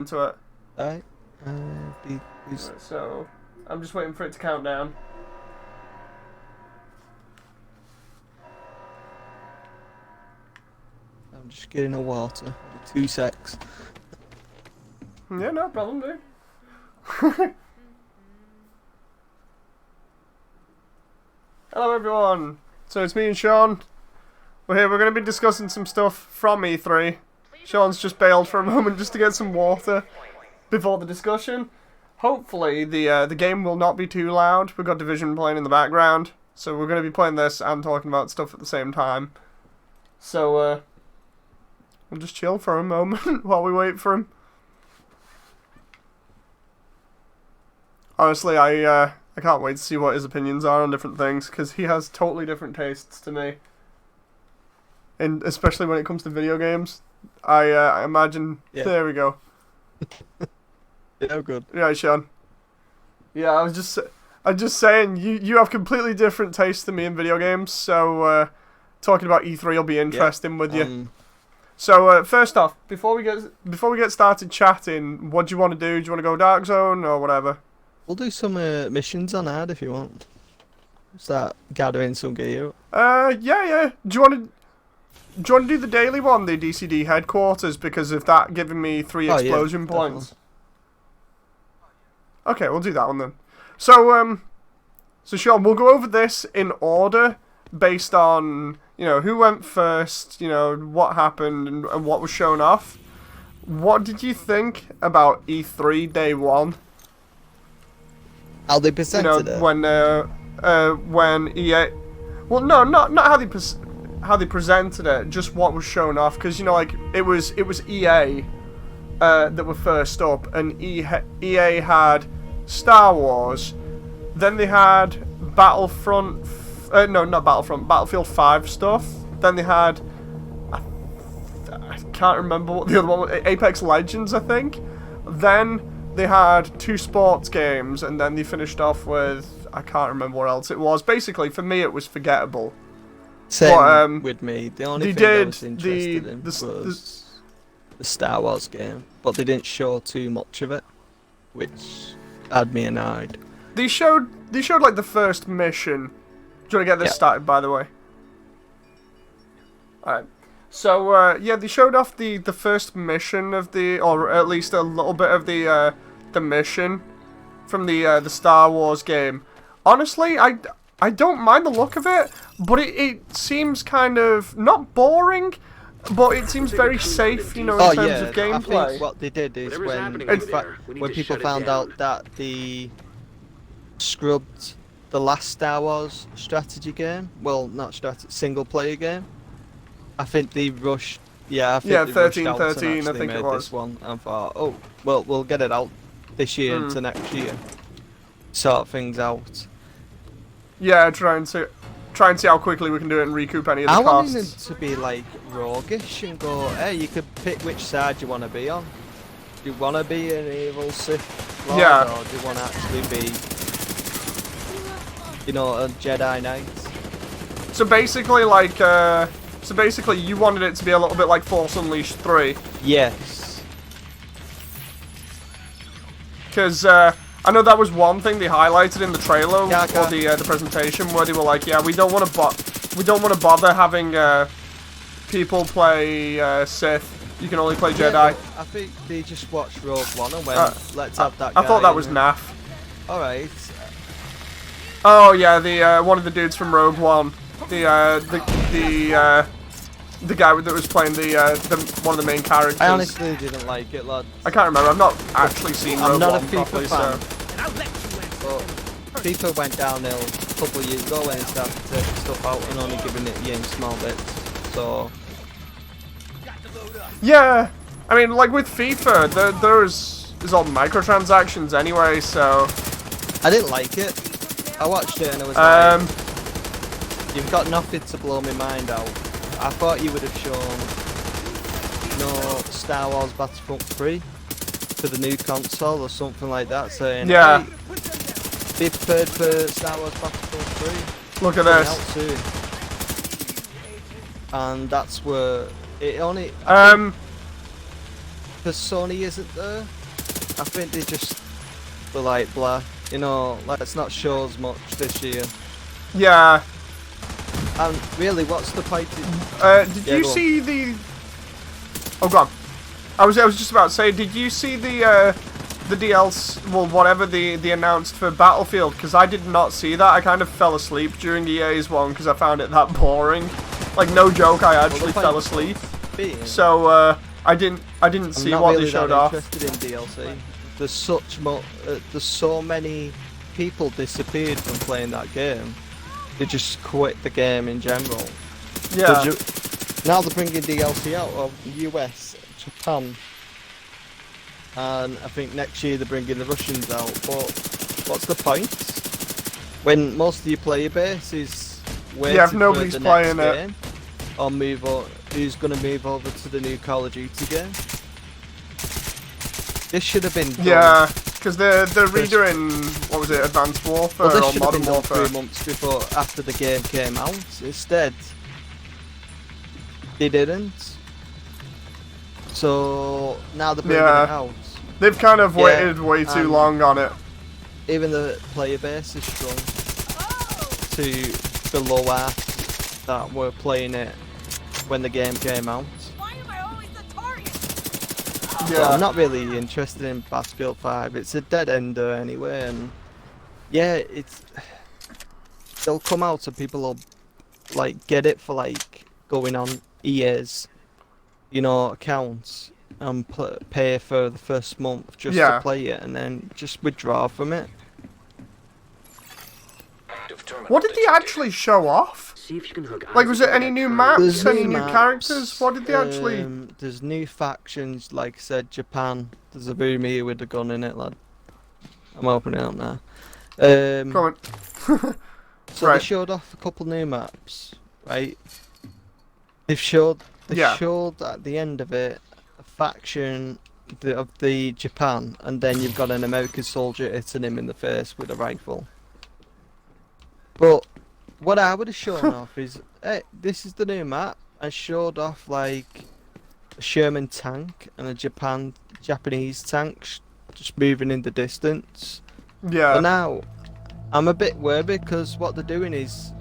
into it. Alright. Please. So I'm just waiting for it to count down. I'm just getting a water. 2 secs. Yeah, no problem, dude. Hello everyone. So it's me and Shaun. We're here. We're going to be discussing some stuff from E3. Shaun's just bailed for a moment just to get some water before the discussion. Hopefully the game will not be too loud. We've got Division playing in the background, so we're going to be playing this and talking about stuff at the same time. So we'll just chill for a moment while we wait for him. Honestly, I can't wait to see what his opinions are on different things, because he has totally different tastes to me. And especially when it comes to video games. I imagine... Yeah. There we go. Yeah, good. Yeah, Shaun. Yeah, I'm just saying, you have completely different tastes than me in video games, so talking about E3 will be interesting with you. So first off, before we get started chatting, what do you want to do? Do you want to go Dark Zone or whatever? We'll do some missions on ad if you want. Start gathering some gear. Yeah. Do you want to do the daily one, the DCD headquarters, because of that giving me 3 explosion points? Okay, we'll do that one then. So Shaun, we'll go over this in order based on, who went first, what happened and what was shown off. What did you think about E3 day 1? How they presented it? When EA... Well, no, not how they presented it, just what was shown off, because it was EA that were first up, and EA had Star Wars, then they had Battlefront, no, not Battlefront, Battlefield 5 stuff, then they had, I can't remember what the other one was, Apex Legends, I think, then they had 2 sports games, and then they finished off with, I can't remember what else it was. Basically, for me, it was forgettable. Same with me. The only thing I was interested in was the Star Wars game, but they didn't show too much of it, which had me annoyed. They showed like the first mission. Do you want to get this started, by the way? Alright. So they showed off the first mission of or at least a little bit of the mission from the Star Wars game. Honestly, I don't mind the look of it, but it seems kind of, not boring, but it seems very safe, in terms of gameplay. I think what they did is when people found out that they scrubbed the last Star Wars strategy game, well, not strategy, single player game, I think they rushed, I think they 13, rushed out 13, and I think made it was. this one and thought, oh, well, we'll get it out this year into next year, sort things out. Yeah, try and see how quickly we can do it and recoup any of the I costs. wanted them to be like roguish and go, hey, you could pick which side you want to be on. Do you want to be an evil Sith Lord, or do you want to actually be, a Jedi Knight? So basically, you wanted it to be a little bit like Force Unleashed 3. Yes. Because I know that was one thing they highlighted in the trailer or the presentation, where they were like, yeah, we don't want to bother having people play Sith. You can only play Jedi. I think they just watched Rogue One and went, let's have that guy. I thought that was naff. Alright. Oh yeah, the one of the dudes from Rogue One, the guy that was playing one of the main characters. I honestly didn't like it, lad. I can't remember. I've not actually seen Rogue One properly, fan. But FIFA went downhill a couple of years ago when it started taking stuff out and only giving it you in small bits. So yeah, I mean, like with FIFA, there's all microtransactions anyway, so I didn't like it. I watched it and it was like, you've got nothing to blow my mind out. I thought you would have shown Star Wars Battlefront 3 to the new console or something like that, saying, hey, be prepared for Star Wars Battlefront 3. Look at this. Out soon. And that's where it only... because Sony isn't there, I think they just were like, blah, you know, let's not show as much this year. Yeah. And really, what's the point? Did you see the? Oh god, I was just about to say, did you see the DLC? Well, whatever the announced for Battlefield? Because I did not see that. I kind of fell asleep during EA's one because I found it that boring. Like no joke, I actually fell asleep. So I didn't see what they showed off. I'm not really interested in DLC. There's so many people disappeared from playing that game. They just quit the game in general. Yeah. Now they're bringing DLC out of the US, Japan, and I think next year they're bringing the Russians out. But what's the point when most of your player base is waiting if nobody's for the playing next it, game, or who's going to move over to the new Call of Duty game? This should have been done. Yeah. Because they're redoing, what was it, Advanced Warfare or Modern Warfare? 3 months before, after the game came out. Instead, they didn't. So now they're bringing it out. They've kind of waited way too long on it. Even the player base is strong to below half that were playing it when the game came out. Yeah. So I'm not really interested in Battlefield 5. It's a dead ender anyway, and yeah, they'll come out and people will like get it for like going on EA's, you know, accounts and pay for the first month just to play it, and then just withdraw from it. What did they actually show off? Like, was there any new maps, any new characters? What did they actually... There's new factions, like I said, Japan. There's a boom here with a gun in it, lad. I'm opening it up now. Come on. So they showed off a couple new maps, right? They showed at the end of it a faction of the Japan, and then you've got an American soldier hitting him in the face with a rifle. But what I would have shown off is, hey, this is the new map. I showed off like a Sherman tank and a Japanese tank just moving in the distance. Yeah. But now I'm a bit worried because what they're doing is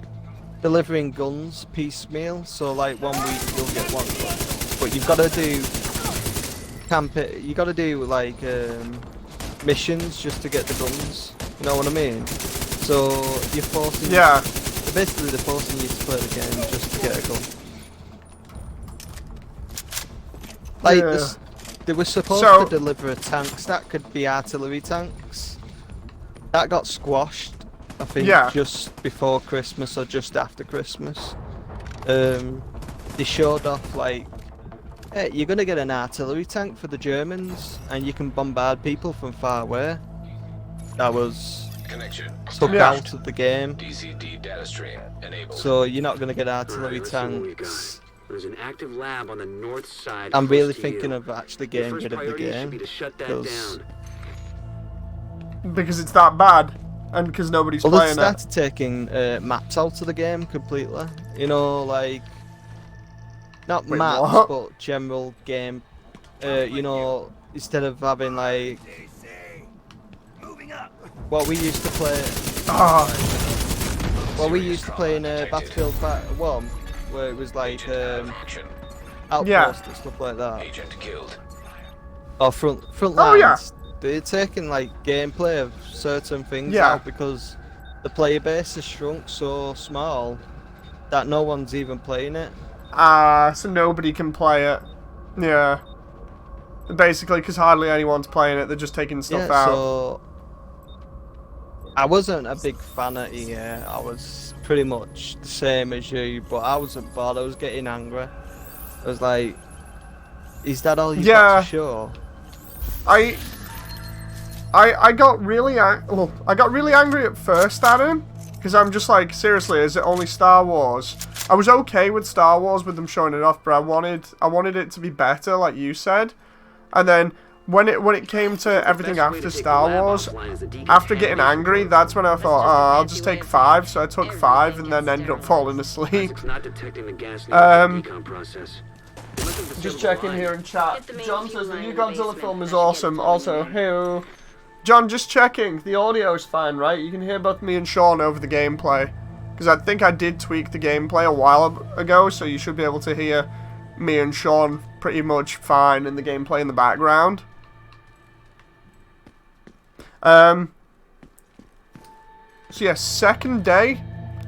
delivering guns piecemeal. So like 1 week you'll get one gun, but you've got to do you got to do like missions just to get the guns. You know what I mean? So you're forcing. Yeah. Basically, they're forcing you to play the game just to get a gun. Like they were supposed to deliver a tanks that could be artillery tanks. That got squashed, I think, just before Christmas or just after Christmas. They showed off like, hey, you're gonna get an artillery tank for the Germans, and you can bombard people from far away. That was took out of the game. DCD data stream enabled. So you're not gonna get artillery tanks. There's an active lab on the north side. I'm really thinking of actually getting rid of the game because it's that bad, and because nobody's playing it. Well, they started taking maps out of the game completely. You know, like not maps, but general game. You know, instead of having like what we used to play. What we used to play in Battlefield 1, where it was like outposts and stuff like that. Or front lines. Oh yeah. They're taking like gameplay of certain things out because the player base is shrunk so small that no one's even playing it. So nobody can play it. Yeah. Basically, because hardly anyone's playing it, they're just taking stuff out. So I wasn't a big fan of EA. I was pretty much the same as you, but I wasn't bored. I was getting angry. I was like, is that all you've got to show? I got really angry at first at him, because I'm just like, seriously, is it only Star Wars? I was okay with Star Wars with them showing it off, but I wanted it to be better, like you said. And then when it came to everything after Star Wars, after getting angry, that's when I thought, oh, I'll just take 5. So I took 5 and then ended up falling asleep. Just checking here in chat. John says the new Godzilla film is awesome. Also, hey, John, just checking. The audio is fine, right? You can hear both me and Shaun over the gameplay. Because I think I did tweak the gameplay a while ago, so you should be able to hear me and Shaun pretty much fine in the gameplay in the background. So yeah, second day.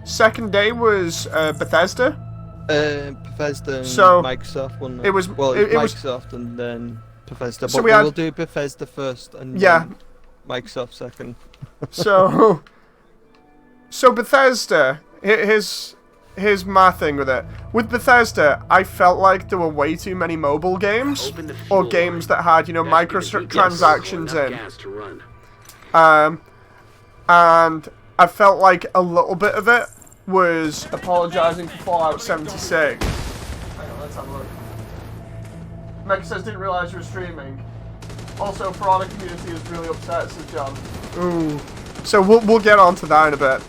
Second day was Bethesda. Bethesda and So, Microsoft, wasn't it? it was- well, it was- Microsoft and then Bethesda. So But we we had- will do Bethesda first and Yeah. then Microsoft second. So Bethesda, here's my thing with it. With Bethesda, I felt like there were way too many mobile games, or games that had, you know, microtransactions in. And I felt like a little bit of it was apologizing for Fallout 76. Hang on, let's have a look. Meg says, didn't realize you were streaming. Also, Piranha community is really upset, says John. Ooh. So we'll get on to that in a bit.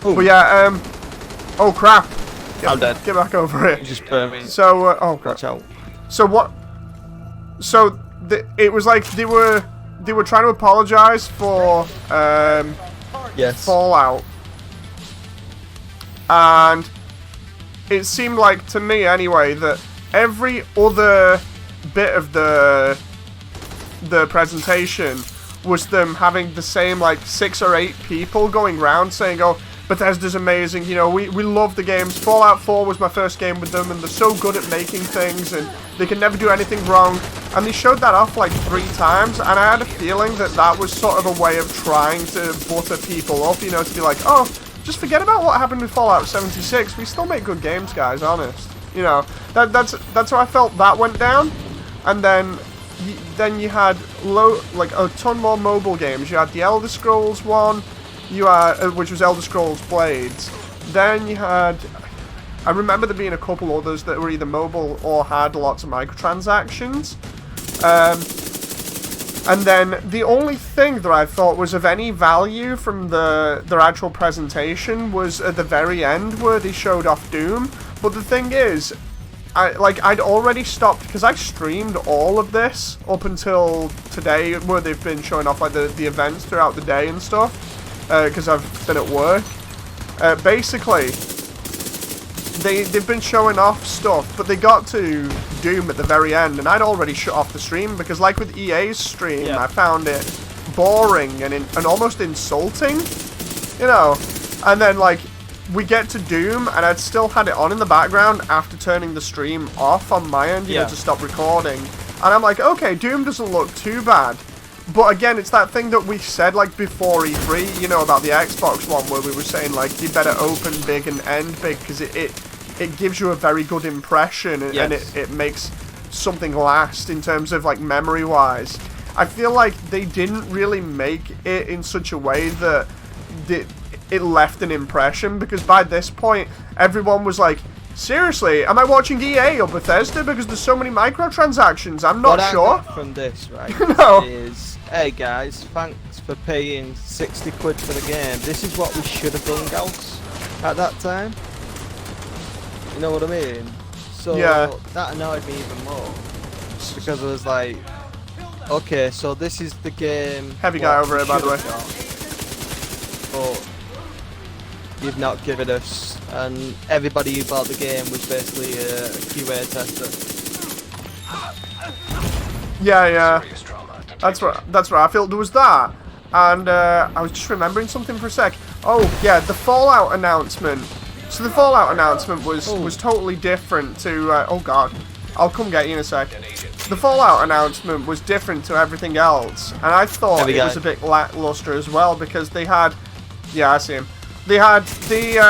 Ooh. But yeah, oh crap. I'm dead. Get back over it. Just burn me. So, oh crap. Watch out. So what? So it was like they were trying to apologize for Yes. Fallout, and it seemed like to me anyway that every other bit of the presentation was them having the same like 6 or 8 people going round saying, oh, Bethesda's amazing, you know, we love the games. Fallout 4 was my first game with them, and they're so good at making things, and they can never do anything wrong. And they showed that off like 3 times, and I had a feeling that that was sort of a way of trying to butter people up, you know, to be like, oh, just forget about what happened with Fallout 76. We still make good games, guys, honest. You know, that's how I felt that went down. And then you had like a ton more mobile games. You had the Elder Scrolls one. You had, which was Elder Scrolls Blades. Then you had, I remember there being a couple others that were either mobile or had lots of microtransactions. And then the only thing that I thought was of any value from their actual presentation was at the very end where they showed off Doom. But the thing is, I'd already stopped because I streamed all of this up until today, where they've been showing off like the events throughout the day and stuff. Because I've been at work. Basically, they've been showing off stuff, but they got to Doom at the very end, and I'd already shut off the stream because, like with EA's stream, I found it boring and almost insulting, you know. And then like we get to Doom, and I'd still had it on in the background after turning the stream off on my end, you know, to stop recording. And I'm like, okay, Doom doesn't look too bad. But again, it's that thing that we said like before E3, you know, about the Xbox one, where we were saying like you better open big and end big because it gives you a very good impression, and it makes something last in terms of like memory wise. I feel like they didn't really make it in such a way that it left an impression, because by this point everyone was like, seriously, am I watching EA or Bethesda because there's so many microtransactions? I'm not sure. What I got from this, right, No. is, hey guys, thanks for paying 60 quid for the game. This is what we should have done, guys, at that time. You know what I mean? So that annoyed me even more, because I was like, okay, so this is the game. Heavy guy over here, by the way. But you've not given us, and everybody who bought the game was basically a QA tester. Yeah. That's right. I feel there was that, and I was just remembering something for a sec. Oh yeah, the Fallout announcement. So the Fallout announcement was totally different to. Oh god, I'll come get you in a sec. The Fallout announcement was different to everything else, and I thought it was a bit lackluster as well, because they had. Yeah, I see him. They had the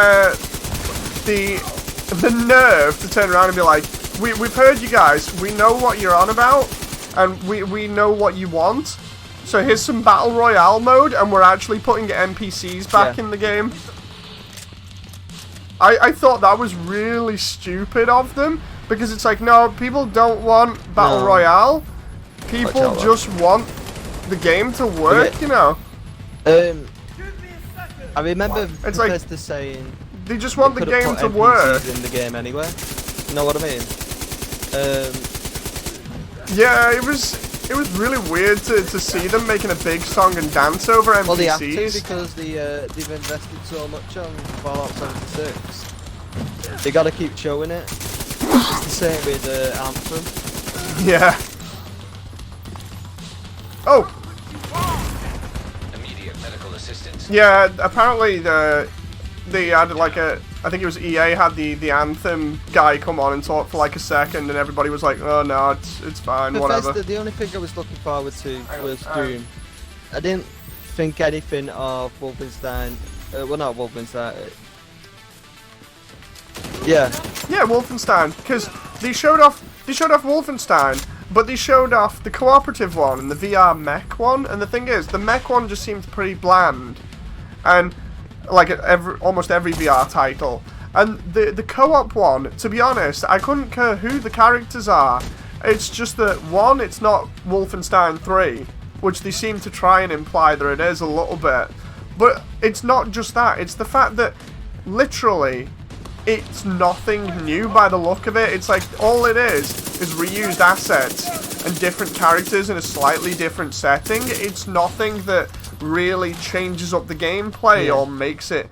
nerve to turn around and be like, we've heard you guys, we know what you're on about, and we know what you want, so here's some Battle Royale mode, and we're actually putting NPCs back in the game. I thought that was really stupid of them, because it's like, no, people don't want Battle Royale, people just want the game to work, you know. I remember it's Bethesda like, saying they just want the game to put work. NPCs in the game anyway. You know what I mean? Yeah, it was really weird to see them making a big song and dance over NPCs. Well, they have to because they've invested so much on Fallout 76. They gotta keep showing it. It's the same with Anthem. Yeah. Oh. Immediate medical assistance. Yeah, apparently they had like I think it was EA had the Anthem guy come on and talk for like a second, and everybody was like, "Oh no, it's fine, Bethesda, whatever." the only thing I was looking forward to was Doom. I didn't think anything of Wolfenstein. Well, not Wolfenstein. Yeah. Yeah, Wolfenstein, because they showed off Wolfenstein, but they showed off the cooperative one and the VR mech one, and the thing is, the mech one just seems pretty bland, and like almost every VR title. And the co-op one, to be honest, I couldn't care who the characters are. It's just that, one, it's not Wolfenstein 3, which they seem to try and imply that it is a little bit. But it's not just that, it's the fact that, literally, it's nothing new by the look of it. It's like, all it is reused assets and different characters in a slightly different setting. It's nothing that really changes up the gameplay or makes it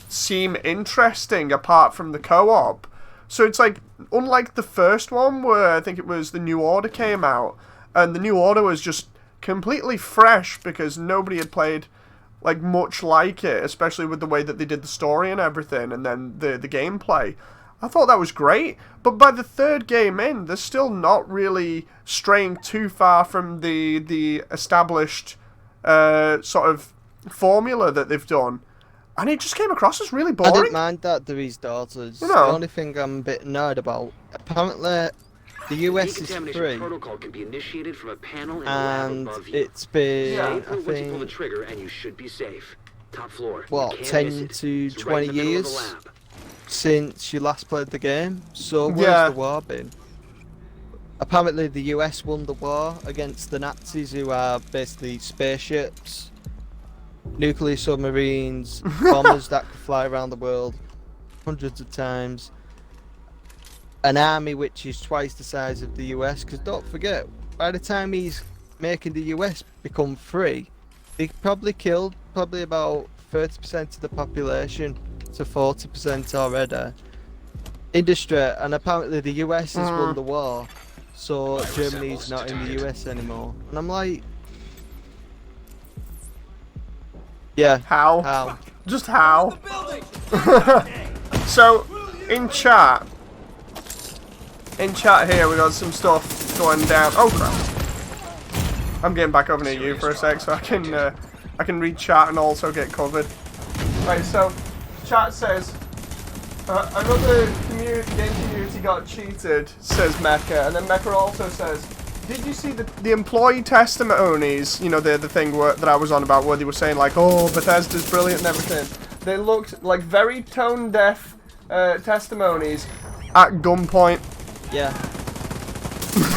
seem interesting apart from the co-op. So it's like, unlike the first one where I think it was the New Order came out, and the New Order was just completely fresh because nobody had played like much like it, especially with the way that they did the story and everything, and then the gameplay. I thought that was great, but by the third game in, they're still not really straying too far from the established sort of formula that they've done, and it just came across as really boring. I didn't mind that they're his daughters. No. The only thing I'm a bit annoyed about, apparently the US is free, protocol can be initiated from a panel in the and lab above you. it's been, Stay I put once you pull the think, trigger and you should be safe. Top floor. what, You can't 10 miss it. to It's 20 right in the middle of the years lab. since you last played the game, so where's Yeah. the war been? Apparently the US won the war against the Nazis, who are basically spaceships, nuclear submarines, bombers that could fly around the world hundreds of times, an army which is twice the size of the US, because don't forget, by the time he's making the US become free, he probably killed about 30% of the population to 40% already. Industry, and apparently the US has won the war, so Germany's not in the US anymore. And I'm like, yeah, How? Just how? So, in chat here, we got some stuff going down. Oh crap! I'm getting back over near you for a sec, so I can read chat and also get covered. Right, so chat says another game community got cheated, says Mecha, and then Mecha also says, did you see the employee testimonies? You know, the thing that I was on about, where they were saying like, oh, Bethesda's brilliant and everything. They looked like very tone deaf testimonies at gunpoint. yeah.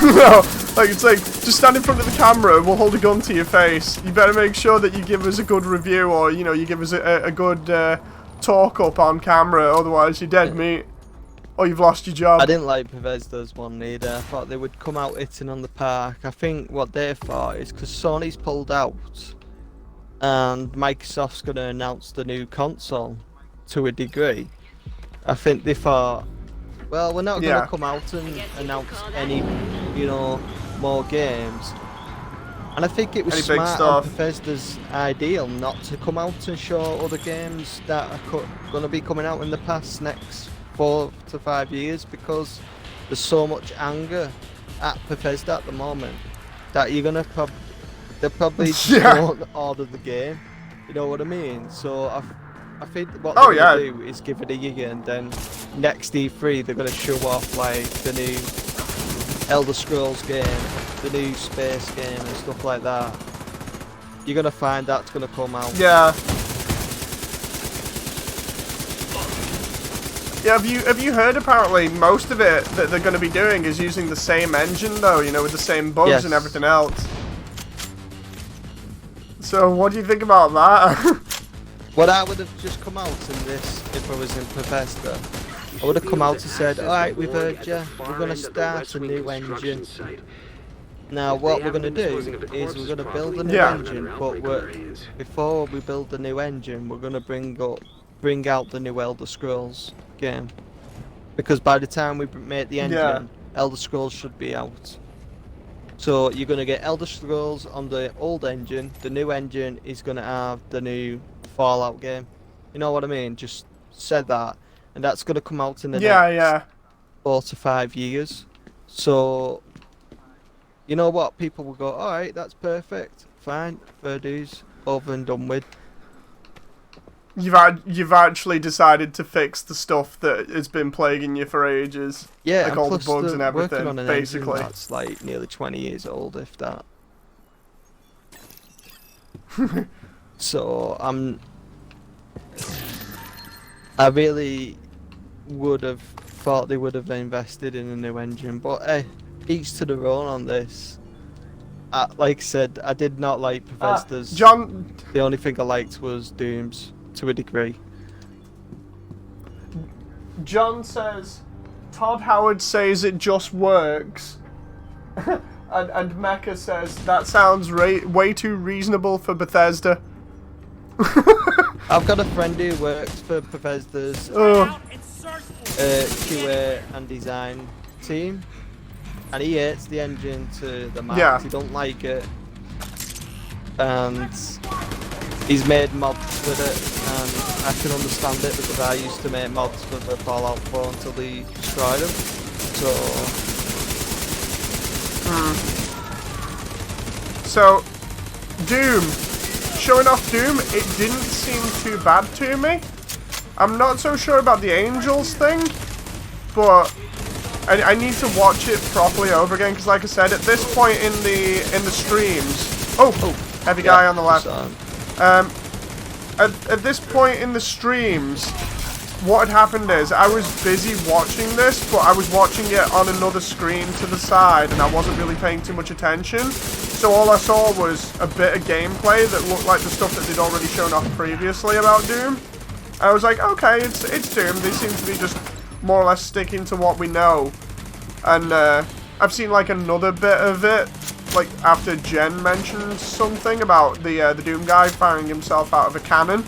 No, like it's like, just stand in front of the camera, we'll hold a gun to your face. You better make sure that you give us a good review, or you know, you give us a good talk up on camera, otherwise you're dead meat. Or you've lost your job. I didn't like Bethesda's one either. I thought they would come out hitting on the park. I think what they thought is because Sony's pulled out and Microsoft's going to announce the new console to a degree. I think they thought, well, we're not going to come out and announce any, you know, more games. And I think it was smart on Bethesda's ideal not to come out and show other games that are going to be coming out in the next 4 to 5 years, because there's so much anger at Bethesda at the moment that you're gonna they'll probably won't order the game. You know what I mean? So I think what they're gonna do is give it a year, and then next E3 they're gonna show off like the new Elder Scrolls game, the new space game, and stuff like that. You're gonna find that's gonna come out. Yeah. Yeah, have you heard apparently most of it that they're going to be doing is using the same engine though, you know, with the same bugs and everything else. So what do you think about that? Well, I would have just come out in this if I was in Bethesda. I would have come out and said, alright, we've heard you, we're going to start a new engine. Now If what they we're haven't going to been do disposing of the is we're corpses going to build a properly, new Yeah. engine, another but outbreak on our hands. before we build the new engine, we're going to bring out the new Elder Scrolls game. Because by the time we make the engine, Yeah. Elder Scrolls should be out. So you're going to get Elder Scrolls on the old engine. The new engine is going to have the new Fallout game. You know what I mean? Just said that. And that's going to come out in the Yeah, next yeah. 4 to 5 years. So, you know what? People will go, alright, that's perfect. Fine. Fair dues. Over and done with. You've actually decided to fix the stuff that has been plaguing you for ages. Yeah, Like and all the plus bugs and working everything, on an basically. engine that's like nearly 20 years old, if that. So I really would have thought they would have invested in a new engine, but hey, each to their own on this. Like I said, I did not like Bethesda's. John, The only thing I liked was Doom's to a degree. John says, Todd Howard says it just works. and Mecca says, that sounds way too reasonable for Bethesda. I've got a friend who works for Bethesda's Oh, QA and design team, and he hates the engine to the max. Yeah. He don't like it, and he's made mods with it, and I can understand it because I used to make mods for the Fallout 4 until they destroyed them. So, Doom. Showing off Doom, it didn't seem too bad to me. I'm not so sure about the Angels thing, but I need to watch it properly over again because, like I said, at this point in the streams, heavy guy on the left. At this point in the streams, what had happened is I was busy watching this, but I was watching it on another screen to the side, and I wasn't really paying too much attention. So all I saw was a bit of gameplay that looked like the stuff that they'd already shown off previously about Doom. I was like, okay, it's Doom. They seem to be just more or less sticking to what we know. And I've seen like another bit of it, like after Jen mentioned something about the Doom guy firing himself out of a cannon.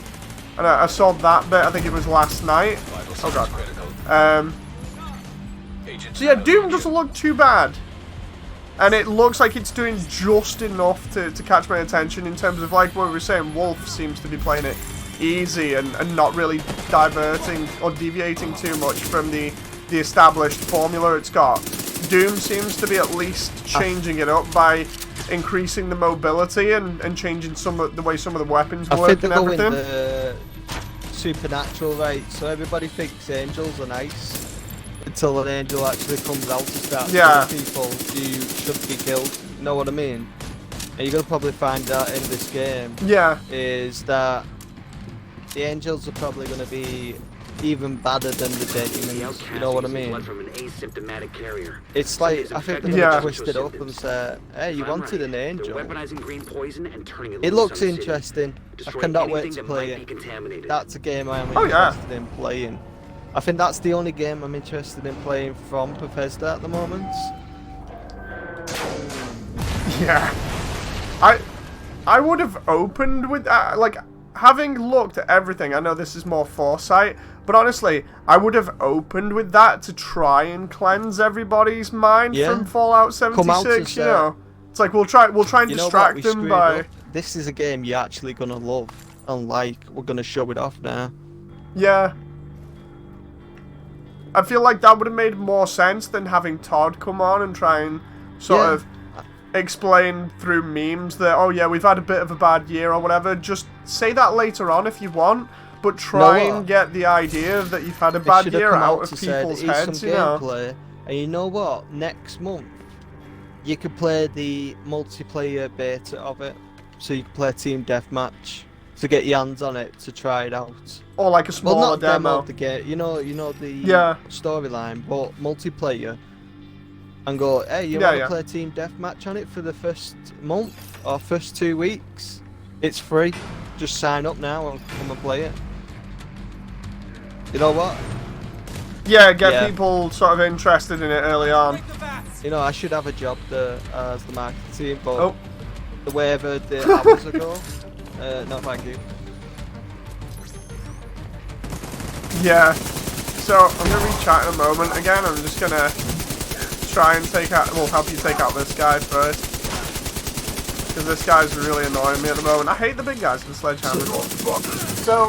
And I saw that bit, I think it was last night. Oh god. So yeah, Doom doesn't look too bad. And it looks like it's doing just enough to catch my attention in terms of, like what we were saying, Wolf seems to be playing it easy and not really diverting or deviating too much from the established formula it's got. Doom seems to be at least changing it up by increasing the mobility and changing the way some of the weapons work and everything. I think they're going the supernatural right, so everybody thinks angels are nice. Until an angel actually comes out to start killing people who should be killed. You know what I mean? And you're going to probably find out in this game. Yeah. Is that the angels are probably going to be even badder than the demons. You know what I mean? It's like, I think they're going to twist it up and say, hey, you wanted an angel. It looks interesting. I cannot wait to play it. That's a game I am interested in playing. I think that's the only game I'm interested in playing from Bethesda at the moment. Yeah. I would have opened with like, having looked at everything, I know this is more foresight, but honestly, I would have opened with that to try and cleanse everybody's mind from Fallout 76, you know. It's like we'll try and distract them by... This is a game you're actually gonna love, and like, we're gonna show it off now. Yeah. I feel like that would have made more sense than having Todd come on and try and sort of explain through memes that, oh yeah, we've had a bit of a bad year or whatever. Just say that later on if you want, but try and get the idea that you've had a bad year out of people's heads, you know. Gameplay, and you know what? Next month, you could play the multiplayer beta of it, so you can play Team Deathmatch to get your hands on it to try it out. Or like a smaller demo. The game, you know the storyline, but multiplayer. And go, hey, you want to play Team Deathmatch on it for the first month or first 2 weeks? It's free. Just sign up now and come and play it. You know what? Yeah, get people sort of interested in it early on. You know, I should have a job there as the marketing team, but Oh. the way I've heard the hours ago, no thank you. Yeah. So I'm gonna be chatting a moment again. I'm just gonna try and help you take out this guy first. Because this guy's really annoying me at the moment. I hate the big guys with sledgehammers. So,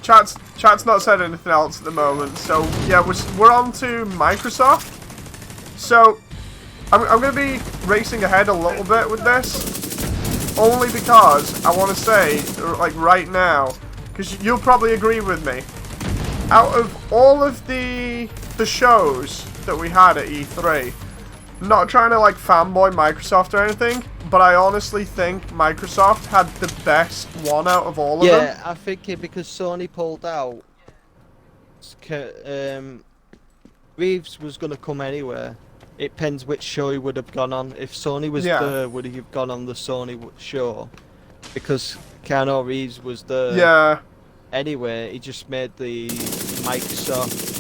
chat's not said anything else at the moment. So, yeah, we're on to Microsoft. So, I'm going to be racing ahead a little bit with this. Only because I want to say, like, right now, because you'll probably agree with me. Out of all of the shows that we had at E3, not trying to like fanboy Microsoft or anything, but I honestly think Microsoft had the best one out of all of them. Yeah, I think because Sony pulled out, Reeves was going to come anywhere. It depends which show he would have gone on. If Sony was there, would he have gone on the Sony show? Because Keanu Reeves was there. Yeah. Anyway, he just made the Microsoft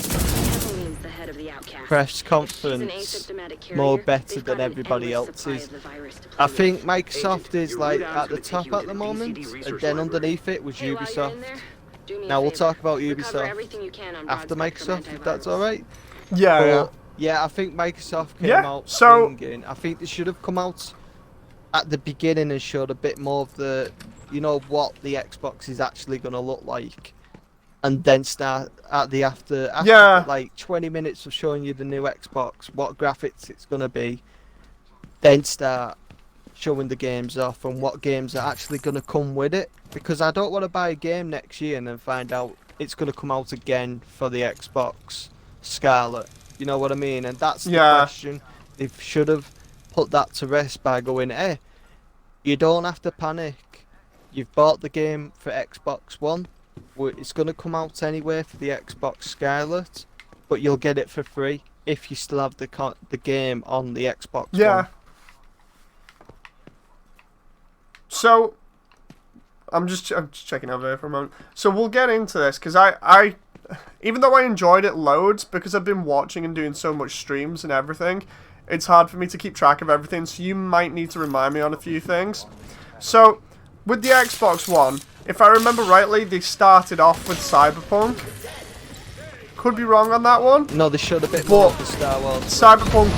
press conference more better than everybody else's. I think Microsoft is like at the top at the moment, and then underneath it was Ubisoft. Now we'll talk about Ubisoft after Microsoft, if that's alright. Yeah. Yeah, I think Microsoft came out swinging. I think they should have come out at the beginning and showed a bit more of the, you know, what the Xbox is actually going to look like. And then start at the after like 20 minutes of showing you the new Xbox, what graphics it's going to be. Then start showing the games off and what games are actually going to come with it. Because I don't want to buy a game next year and then find out it's going to come out again for the Xbox Scarlet. You know what I mean? And that's the question. They should have put that to rest by going, hey, you don't have to panic. You've bought the game for Xbox One. It's going to come out anyway for the Xbox Scarlet, but you'll get it for free if you still have the game on the Xbox One. So, I'm just checking over there for a moment. So we'll get into this, because I even though I enjoyed it loads, because I've been watching and doing so much streams and everything, it's hard for me to keep track of everything, so you might need to remind me on a few things. So, with the Xbox One, if I remember rightly, they started off with Cyberpunk. Could be wrong on that one. No, they showed a bit more of the Star Wars. Cyberpunk,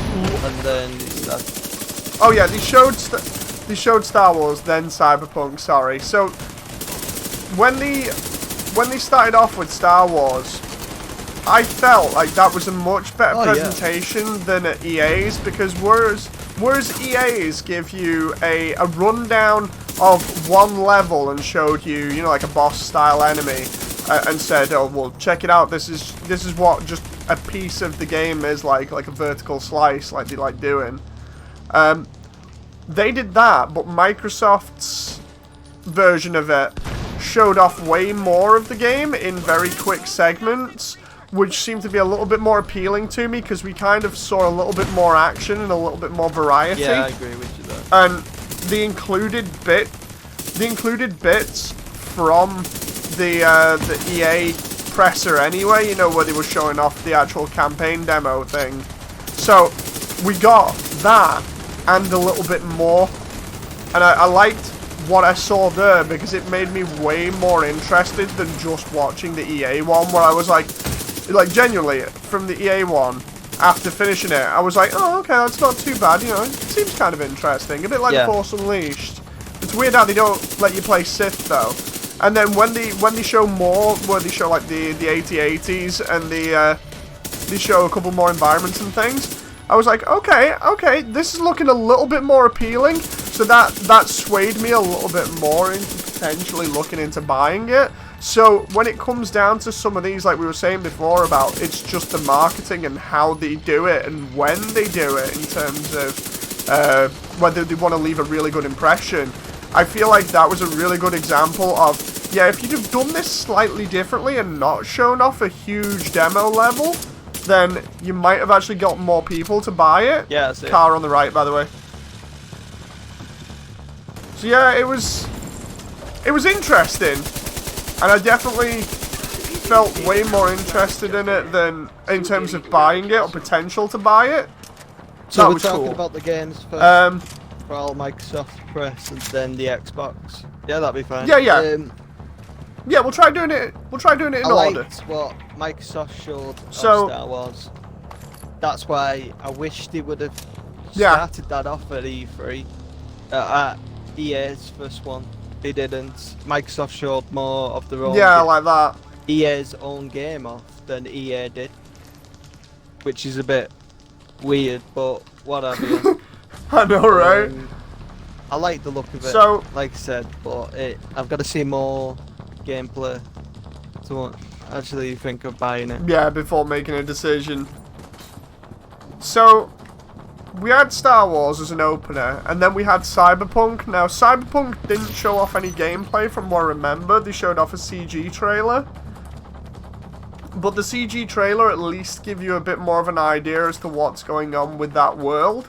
and then it's oh yeah, they showed Star Wars, then Cyberpunk. Sorry. So when they started off with Star Wars, I felt like that was a much better presentation than at EA's, because whereas EA's give you a rundown of one level and showed you, you know, like a boss style enemy, and said, oh well, check it out, this is what just a piece of the game is like a vertical slice, like they like doing. They did that, but Microsoft's version of it showed off way more of the game in very quick segments, which seemed to be a little bit more appealing to me, because we kind of saw a little bit more action and a little bit more variety. Yeah, I agree with you there. And the included bits from the EA presser anyway, you know, where they were showing off the actual campaign demo thing. So we got that and a little bit more, and I liked what I saw there, because it made me way more interested than just watching the EA one, where I was like genuinely, from the EA one, after finishing it, I was like, oh, okay, that's not too bad, you know, it seems kind of interesting, a bit like Force Unleashed. It's weird how they don't let you play Sith, though. And then when they show more, where they show like the AT-ATs, and they show a couple more environments and things, I was like, okay, this is looking a little bit more appealing, so that swayed me a little bit more into potentially looking into buying it. So when it comes down to some of these, like we were saying before about, it's just the marketing and how they do it and when they do it, in terms of whether they want to leave a really good impression. I feel like that was a really good example of, yeah, if you'd have done this slightly differently and not shown off a huge demo level, then you might have actually got more people to buy it. Yeah, that's it. Car on the right, by the way. So yeah, it was interesting, and I definitely felt way more interested in it than in terms of buying it or potential to buy it. So that we're was talking cool. about the games first. For all Microsoft press and then the Xbox. Yeah, that'd be fine. Yeah, yeah. Yeah, we'll try doing it. We'll try doing it in I order. liked what Microsoft showed of So- Star Wars. That's why I wish they would have Yeah. started that off at E3. At EA's first one. They didn't. Microsoft showed more of their own. Yeah, like that. EA's own game off than EA did. Which is a bit weird, but whatever. I know, right? I like the look of it, So- like I said, but I've got to see more gameplay to actually think of buying it. Yeah, before making a decision. So, we had Star Wars as an opener, and then we had Cyberpunk. Now, Cyberpunk didn't show off any gameplay from what I remember. They showed off a CG trailer. But the CG trailer at least give you a bit more of an idea as to what's going on with that world.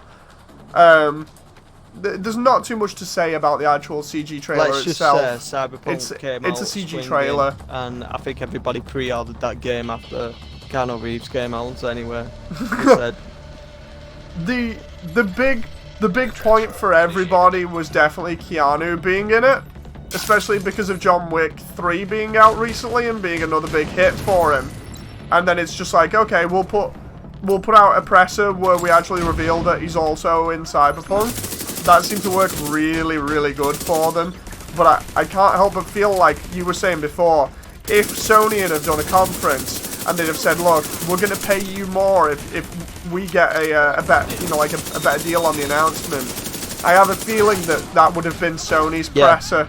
There's not too much to say about the actual CG trailer Let's itself. just say Cyberpunk came it's out a CG swinging, trailer. and I think everybody pre-ordered that game after Keanu Reeves came out anyway. He said. The big point for everybody was definitely Keanu being in it, especially because of John Wick 3 being out recently and being another big hit for him. And then it's just like, okay, we'll put out a presser where we actually reveal that he's also in Cyberpunk. That seemed to work really, really good for them. But I can't help but feel like you were saying before, if Sony had have done a conference and they'd have said, look, we're going to pay you more if we get a better, a better deal on the announcement. I have a feeling that would have been Sony's presser.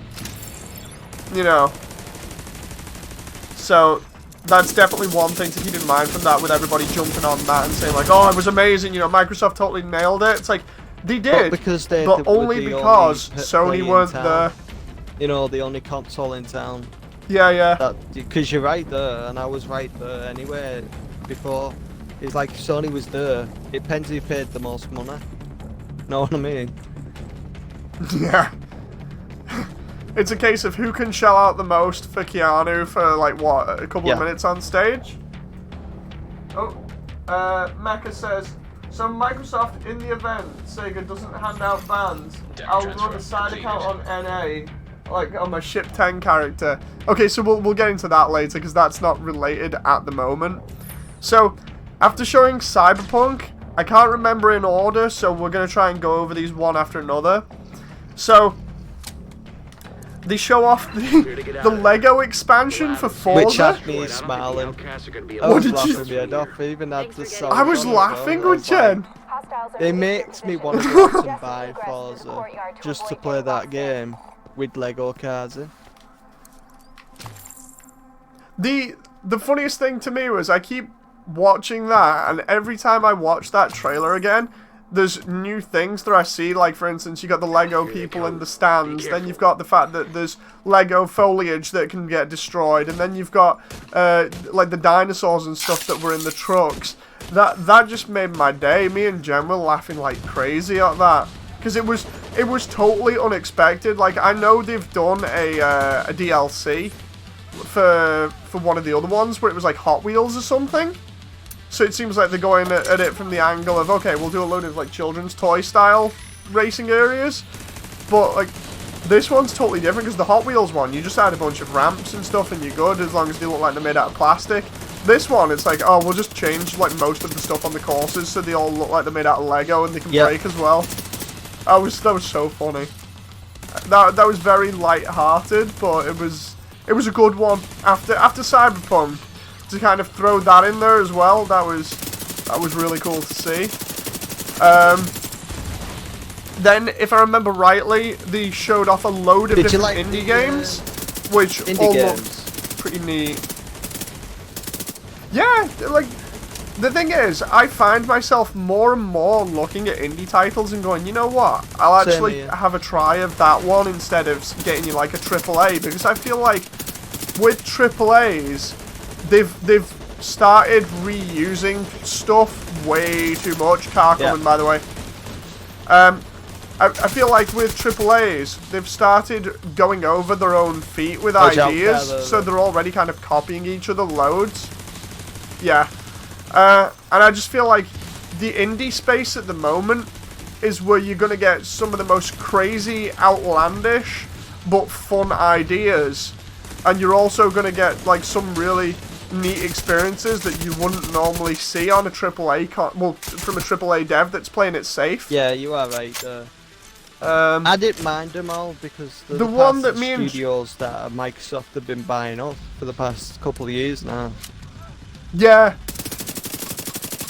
So that's definitely one thing to keep in mind from that, with everybody jumping on that and saying like, oh, it was amazing, Microsoft totally nailed it. It's like, they did, but only because Sony weren't there. The only console in town. Yeah. Because you're right there, and I was right there anyway before. It's like if Sony was there, it depends who paid the most money. Know what I mean? Yeah. It's a case of who can shell out the most for Keanu for, like, what, a couple of minutes on stage? Oh, Mecha says, so Microsoft, in the event, Sega doesn't hand out bans, I'll run a side account on NA, like, on my Ship 10 character. Okay, so we'll get into that later, because that's not related at the moment. So, after showing Cyberpunk, I can't remember in order, so we're going to try and go over these one after another. So, they show off the Lego expansion for Forza. Which had me smiling. I was laughing my head off, even had the song. I was laughing with Jen. It makes me want to go out and buy Forza just to play that game with Lego cars in. The funniest thing to me was I keep watching that, and every time I watch that trailer again, there's new things that I see. Like, for instance, you got the Lego people in the stands, then you've got the fact that there's Lego foliage that can get destroyed, and then you've got like the dinosaurs and stuff that were in the trucks. That just made my day. Me and Jen were laughing like crazy at that, because it was totally unexpected. Like, I know they've done a DLC for one of the other ones where it was like Hot Wheels or something. So it seems like they're going at it from the angle of, okay, we'll do a load of like children's toy style racing areas. But like, this one's totally different, because the Hot Wheels one, you just add a bunch of ramps and stuff and you're good, as long as they look like they're made out of plastic. This one, it's like, oh, we'll just change like most of the stuff on the courses so they all look like they're made out of Lego and they can break as well. That was so funny. That was very light-hearted, but it was a good one. After Cyberpunk, to kind of throw that in there as well, that was really cool to see. Then, if I remember rightly, they showed off a load of different indie games, which all looked pretty neat. Yeah, like, the thing is, I find myself more and more looking at indie titles and going, you know what, I'll actually have a try of that one instead of getting you like a AAA, because I feel like with AAAs, they've started reusing stuff way too much. Car coming, by the way. I feel like with AAAs, they've started going over their own feet with ideas, so they're already kind of copying each other loads. Yeah. And I just feel like the indie space at the moment is where you're going to get some of the most crazy, outlandish, but fun ideas. And you're also going to get, like, some really neat experiences that you wouldn't normally see on a AAA from a AAA dev that's playing it safe. Yeah, you are right. I didn't mind them all because the one that me and studios that Microsoft have been buying up for the past couple of years now. Yeah,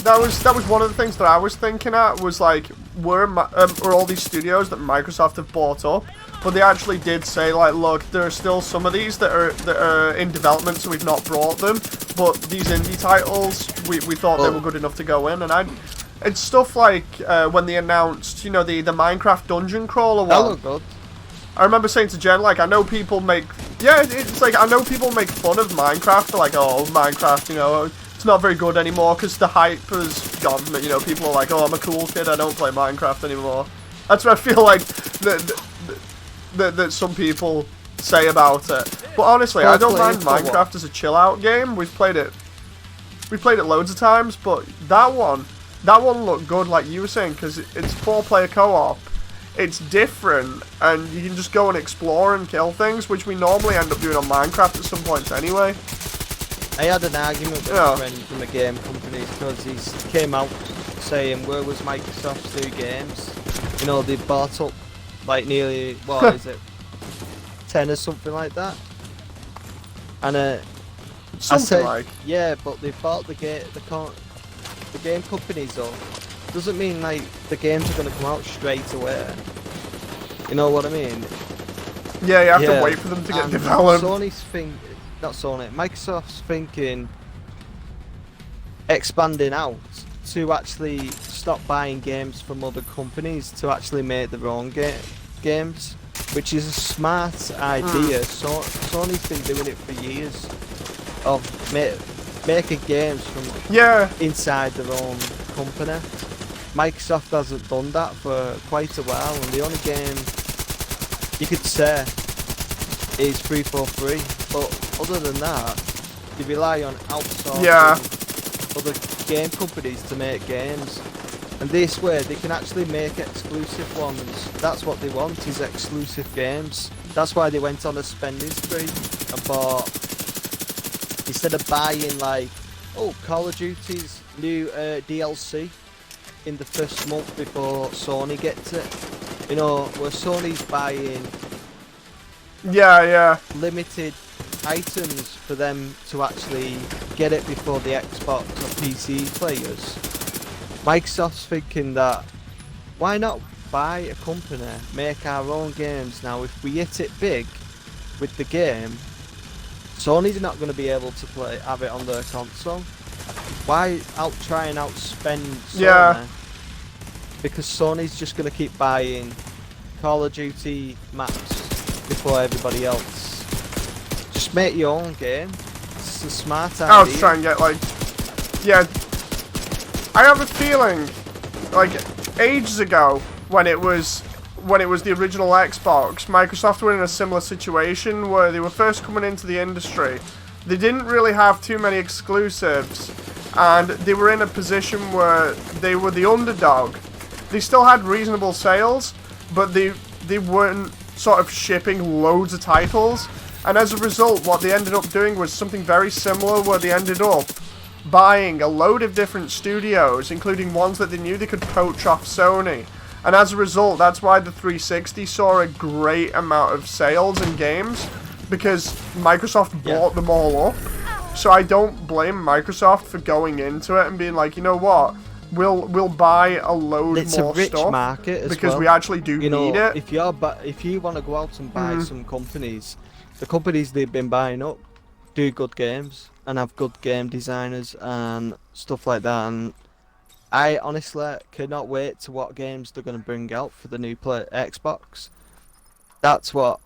that was one of the things that I was thinking at was like, were all these studios that Microsoft have bought up? But they actually did say, like, look, there are still some of these that are in development, so we've not brought them. But these indie titles, we thought they were good enough to go in, and it's stuff like when they announced, you know, the Minecraft dungeon crawler one. That looked good. I remember saying to Jen, like, I know people make, it's like, I know people make fun of Minecraft. They're like, oh, Minecraft, you know, it's not very good anymore because the hype has gone. You know, people are like, oh, I'm a cool kid, I don't play Minecraft anymore. That's what I feel like that some people say about it. But honestly, I don't mind Minecraft as a chill out game. We've played it loads of times, but that one looked good, like you were saying, because it's 4-player co-op. It's different, and you can just go and explore and kill things, which we normally end up doing on Minecraft at some points anyway. I had an argument with a friend from a game company because he came out saying, where was Microsoft's new games? You know, they bought up like nearly, what is it, 10 or something like that. And I said, yeah, but they bought the game companies up. Doesn't mean like the games are going to come out straight away. You know what I mean? Yeah, you have to wait for them to get developed. Microsoft's thinking expanding out to actually stop buying games from other companies to actually make their own games, which is a smart idea. So Sony's been doing it for years of making games from inside their own company. Microsoft hasn't done that for quite a while, and the only game you could say is 343. But other than that, they rely on outsourcing other game companies to make games. And this way, they can actually make exclusive ones. That's what they want, is exclusive games. That's why they went on a spending spree and bought, instead of buying like, oh, Call of Duty's new DLC in the first month before Sony gets it. You know, where Sony's buying limited items for them to actually get it before the Xbox or PC players. Microsoft's thinking that, why not buy a company, make our own games now? If we hit it big with the game, Sony's not going to be able to have it on their console. Why try and outspend Sony? Yeah. Because Sony's just going to keep buying Call of Duty maps before everybody else. Just make your own game. It's a smart idea. I was trying to get like, I have a feeling, like, ages ago when it was the original Xbox, Microsoft were in a similar situation where they were first coming into the industry. They didn't really have too many exclusives, and they were in a position where they were the underdog. They still had reasonable sales, but they weren't sort of shipping loads of titles. And as a result, what they ended up doing was something very similar, where they ended up buying a load of different studios, including ones that they knew they could poach off Sony. And as a result, that's why the 360 saw a great amount of sales and games, because Microsoft bought them all up. So I don't blame Microsoft for going into it and being like, you know what, we'll buy a load more stuff. It's a rich market as because we actually do need it. If you want to go out and buy some companies, the companies they've been buying up do good games and have good game designers and stuff like that. And I honestly cannot wait to what games they're going to bring out for the new Xbox. That's what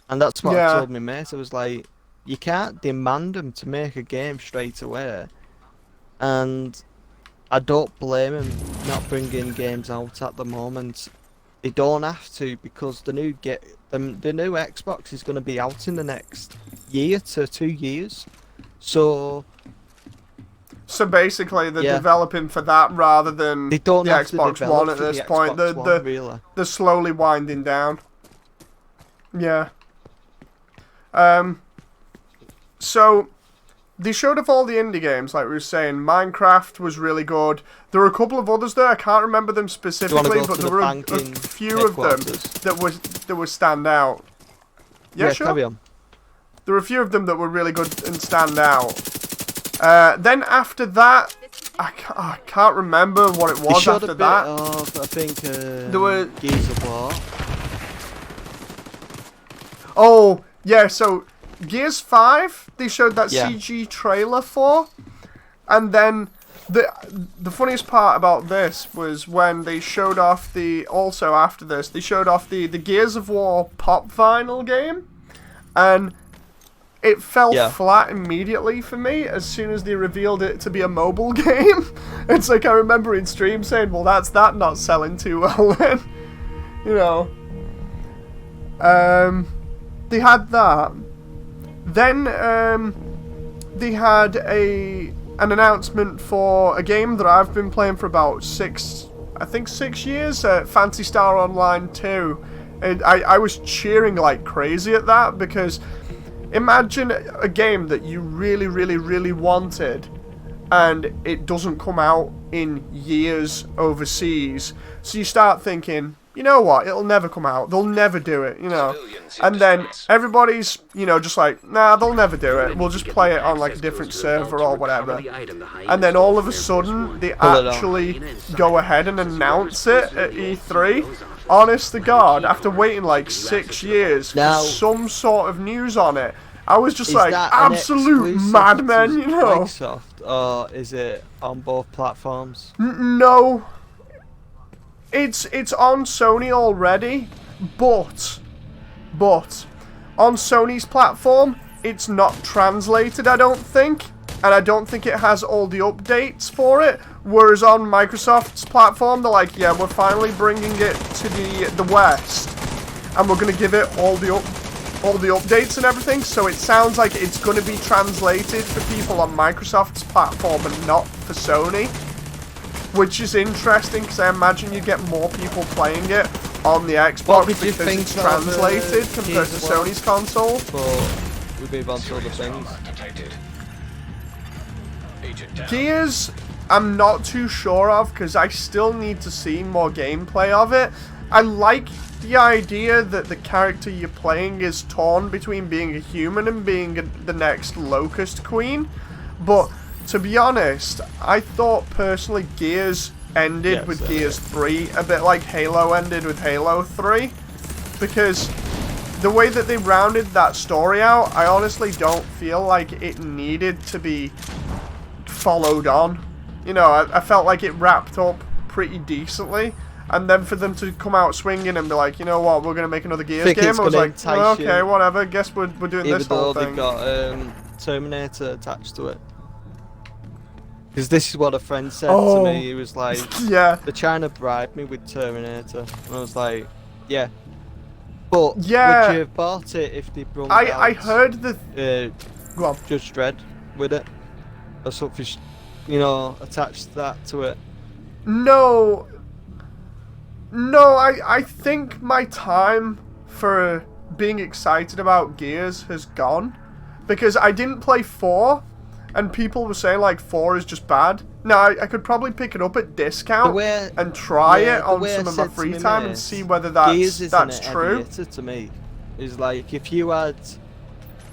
I told my mate. I was like, you can't demand them to make a game straight away. And I don't blame them not bringing games out at the moment. They don't have to, because the new Xbox is going to be out in the next year to 2 years. So So basically, they're Yeah. developing for that rather than They don't the have to Xbox develop One at for this the point. Xbox One, really. They're slowly winding down. Yeah. So they showed off all the indie games, like we were saying. Minecraft was really good. There were a couple of others there. I can't remember them specifically, but there were a few of them that were stand out. Yeah, sure. Carry on. There were a few of them that were really good and stand out. Then after that, I can't remember what it was after that. Of, I think, there were Gears of War. Oh, yeah, so Gears 5, they showed that CG trailer for. And then the funniest part about this was when they showed off also after this, they showed off the Gears of War pop vinyl game. And it fell flat immediately for me as soon as they revealed it to be a mobile game. It's like I remember in stream saying, well, that's that not selling too well then. You know. They had that. Then they had an announcement for a game that I've been playing for about 6 years, Phantasy Star Online 2. And I was cheering like crazy at that because imagine a game that you really, really, really wanted and it doesn't come out in years overseas. So you start thinking, you know what, it'll never come out. They'll never do it, you know. And then everybody's, you know, just like, nah, they'll never do it. We'll just play it on like a different server or whatever. And then all of a sudden, they actually go ahead and announce it at E3. Honest to God, after waiting like 6 years for some sort of news on it, I was just like, absolute madmen, you know. Microsoft, or is it on both platforms? No. It's on Sony already, but on Sony's platform, it's not translated, I don't think, and I don't think it has all the updates for it. Whereas on Microsoft's platform, they're like, yeah, we're finally bringing it to the West, and we're gonna give it all the updates and everything. So it sounds like it's gonna be translated for people on Microsoft's platform and not for Sony. Which is interesting because I imagine you get more people playing it on the Xbox because it's translated compared to Sony's console. But we move on to other things. Gears, I'm not too sure of because I still need to see more gameplay of it. I like the idea that the character you're playing is torn between being a human and being the next Locust Queen, but to be honest, I thought personally Gears ended with Gears 3, a bit like Halo ended with Halo 3, because the way that they rounded that story out, I honestly don't feel like it needed to be followed on. You know, I felt like it wrapped up pretty decently, and then for them to come out swinging and be like, you know what, we're going to make another Gears game, I was like, oh, okay, whatever, guess we're doing this whole thing. Even though they've got Terminator attached to it. Because this is what a friend said to me. He was like, yeah, they're trying to bribe me with Terminator. And I was like, yeah. But would you have bought it if they brought I heard the Judge Dredd with it? Or something, you know, attached to it? No, I think my time for being excited about Gears has gone. Because I didn't play 4. And people were saying like 4 is just bad. Now I could probably pick it up at discount and try it on some of my free time and see whether that's true. To me, is like if you had.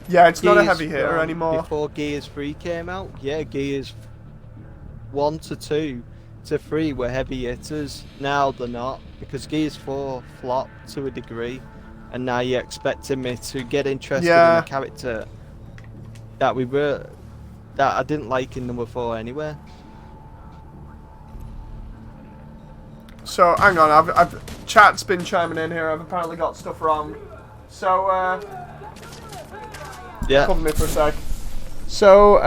Yeah, it's not a heavy hitter anymore. Before Gears 3 came out, Gears 1 to 2 to 3 were heavy hitters. Now they're not because Gears 4 flopped to a degree, and now you're expecting me to get interested in a character that I didn't like in number 4 anyway. So hang on, chat's been chiming in here. I've apparently got stuff wrong. So cover me for a sec. So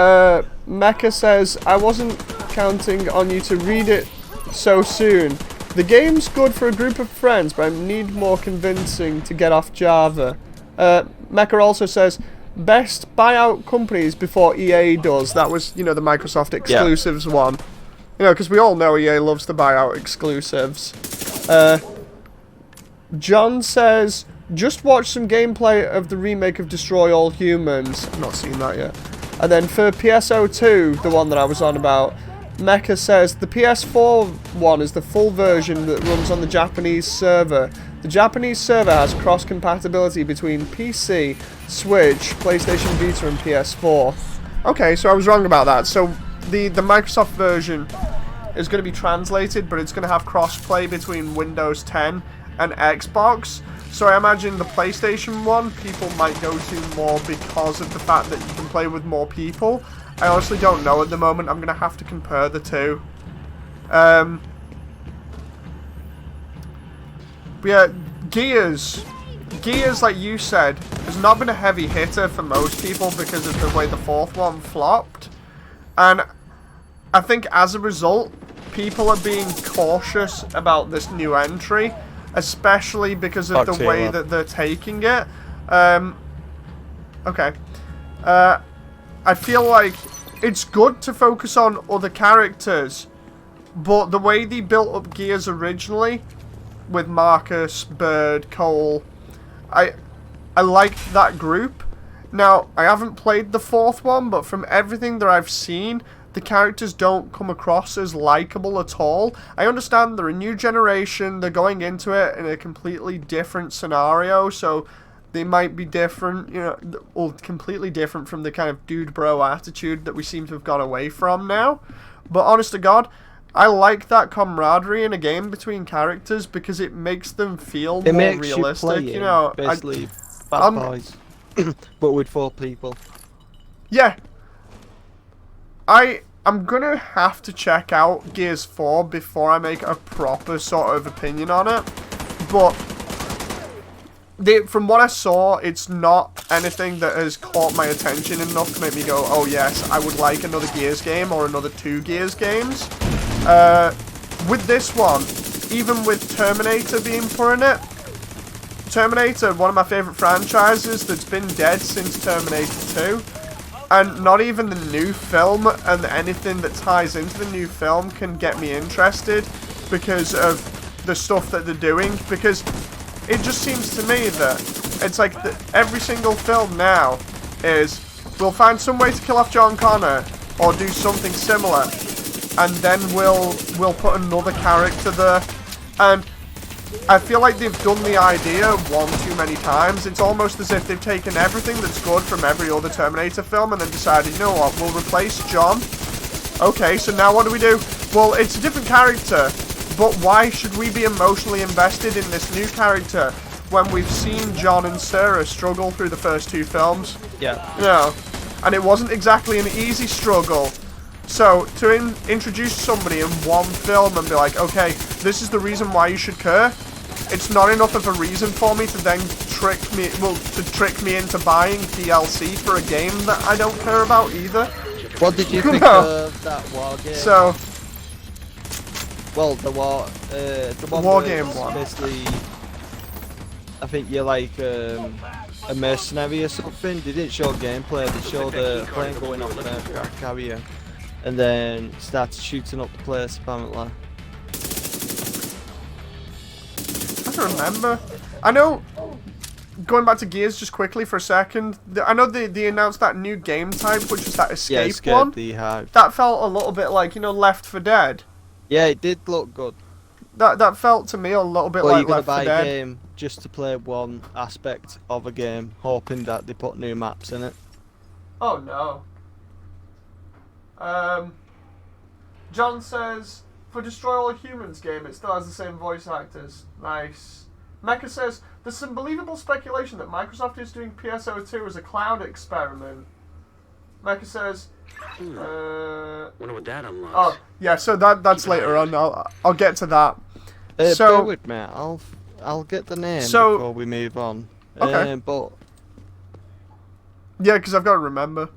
Mecha says I wasn't counting on you to read it so soon. The game's good for a group of friends, but I need more convincing to get off Java. Mecha also says best buyout companies before EA does. That was, the Microsoft exclusives one. Because we all know EA loves to buy out exclusives. John says, just watch some gameplay of the remake of Destroy All Humans. I've not seen that yet. And then for PSO2, the one that I was on about, Mecha says, the PS4 one is the full version that runs on the Japanese server. The Japanese server has cross-compatibility between PC, Switch, PlayStation Vita and PS4. Okay, so I was wrong about that. So the Microsoft version is going to be translated, but it's going to have cross-play between Windows 10 and Xbox. So I imagine the PlayStation one people might go to more because of the fact that you can play with more people. I honestly don't know at the moment. I'm going to have to compare the two. But yeah, Gears, like you said, has not been a heavy hitter for most people because of the way the fourth one flopped. And I think as a result, people are being cautious about this new entry, especially because of the way that they're taking it. Okay. I feel like it's good to focus on other characters, but the way they built up Gears originally, with Marcus, Bird, Cole, I liked that group. Now, I haven't played the fourth one, but from everything that I've seen, the characters don't come across as likable at all. I understand they're a new generation, they're going into it in a completely different scenario, so they might be different, or completely different from the kind of dude bro attitude that we seem to have gone away from now. But honest to God, I like that camaraderie in a game between characters because it makes them feel more realistic. Basically, Bad Boys, but with 4 people. Yeah. I'm gonna have to check out Gears 4 before I make a proper sort of opinion on it. But from what I saw, it's not anything that has caught my attention enough to make me go, oh yes, I would like another Gears game or another 2 Gears games. With this one, even with Terminator being put in it, Terminator, one of my favourite franchises that's been dead since Terminator 2, and not even the new film and anything that ties into the new film can get me interested because of the stuff that they're doing, because it just seems to me that it's like every single film now is, we'll find some way to kill off John Connor or do something similar, and then we'll put another character there. And I feel like they've done the idea one too many times. It's almost as if they've taken everything that's good from every other Terminator film and then decided, you know what, we'll replace John. Okay, so now what do we do? Well, it's a different character, but why should we be emotionally invested in this new character when we've seen John and Sarah struggle through the first 2 films? Yeah. And it wasn't exactly an easy struggle. So, to introduce somebody in one film and be like, okay, this is the reason why you should care, it's not enough of a reason for me to then trick me into buying DLC for a game that I don't care about either. What did you think of that war game? So, well, the war game one. Basically, I think you're like a mercenary or something. They didn't show gameplay. They showed a plane going off an aircraft carrier, and then started shooting up the place apparently. I don't remember. I know. Going back to Gears just quickly for a second, I know they announced that new game type, which was that escape one. That felt a little bit like, Left 4 Dead. Yeah, it did look good. That felt to me a little bit like Left 4 Dead. You're gonna buy a game just to play one aspect of a game, hoping that they put new maps in it. Oh no. John says, for Destroy All Humans game, it still has the same voice actors. Nice. Mecha says, there's some believable speculation that Microsoft is doing PSO2 as a cloud experiment. Mecha says, wonder what that unlocks. Oh, yeah, so that's later on. I'll get to that. Bear with me, I'll get the name before we move on. Okay. But yeah, because I've got to remember.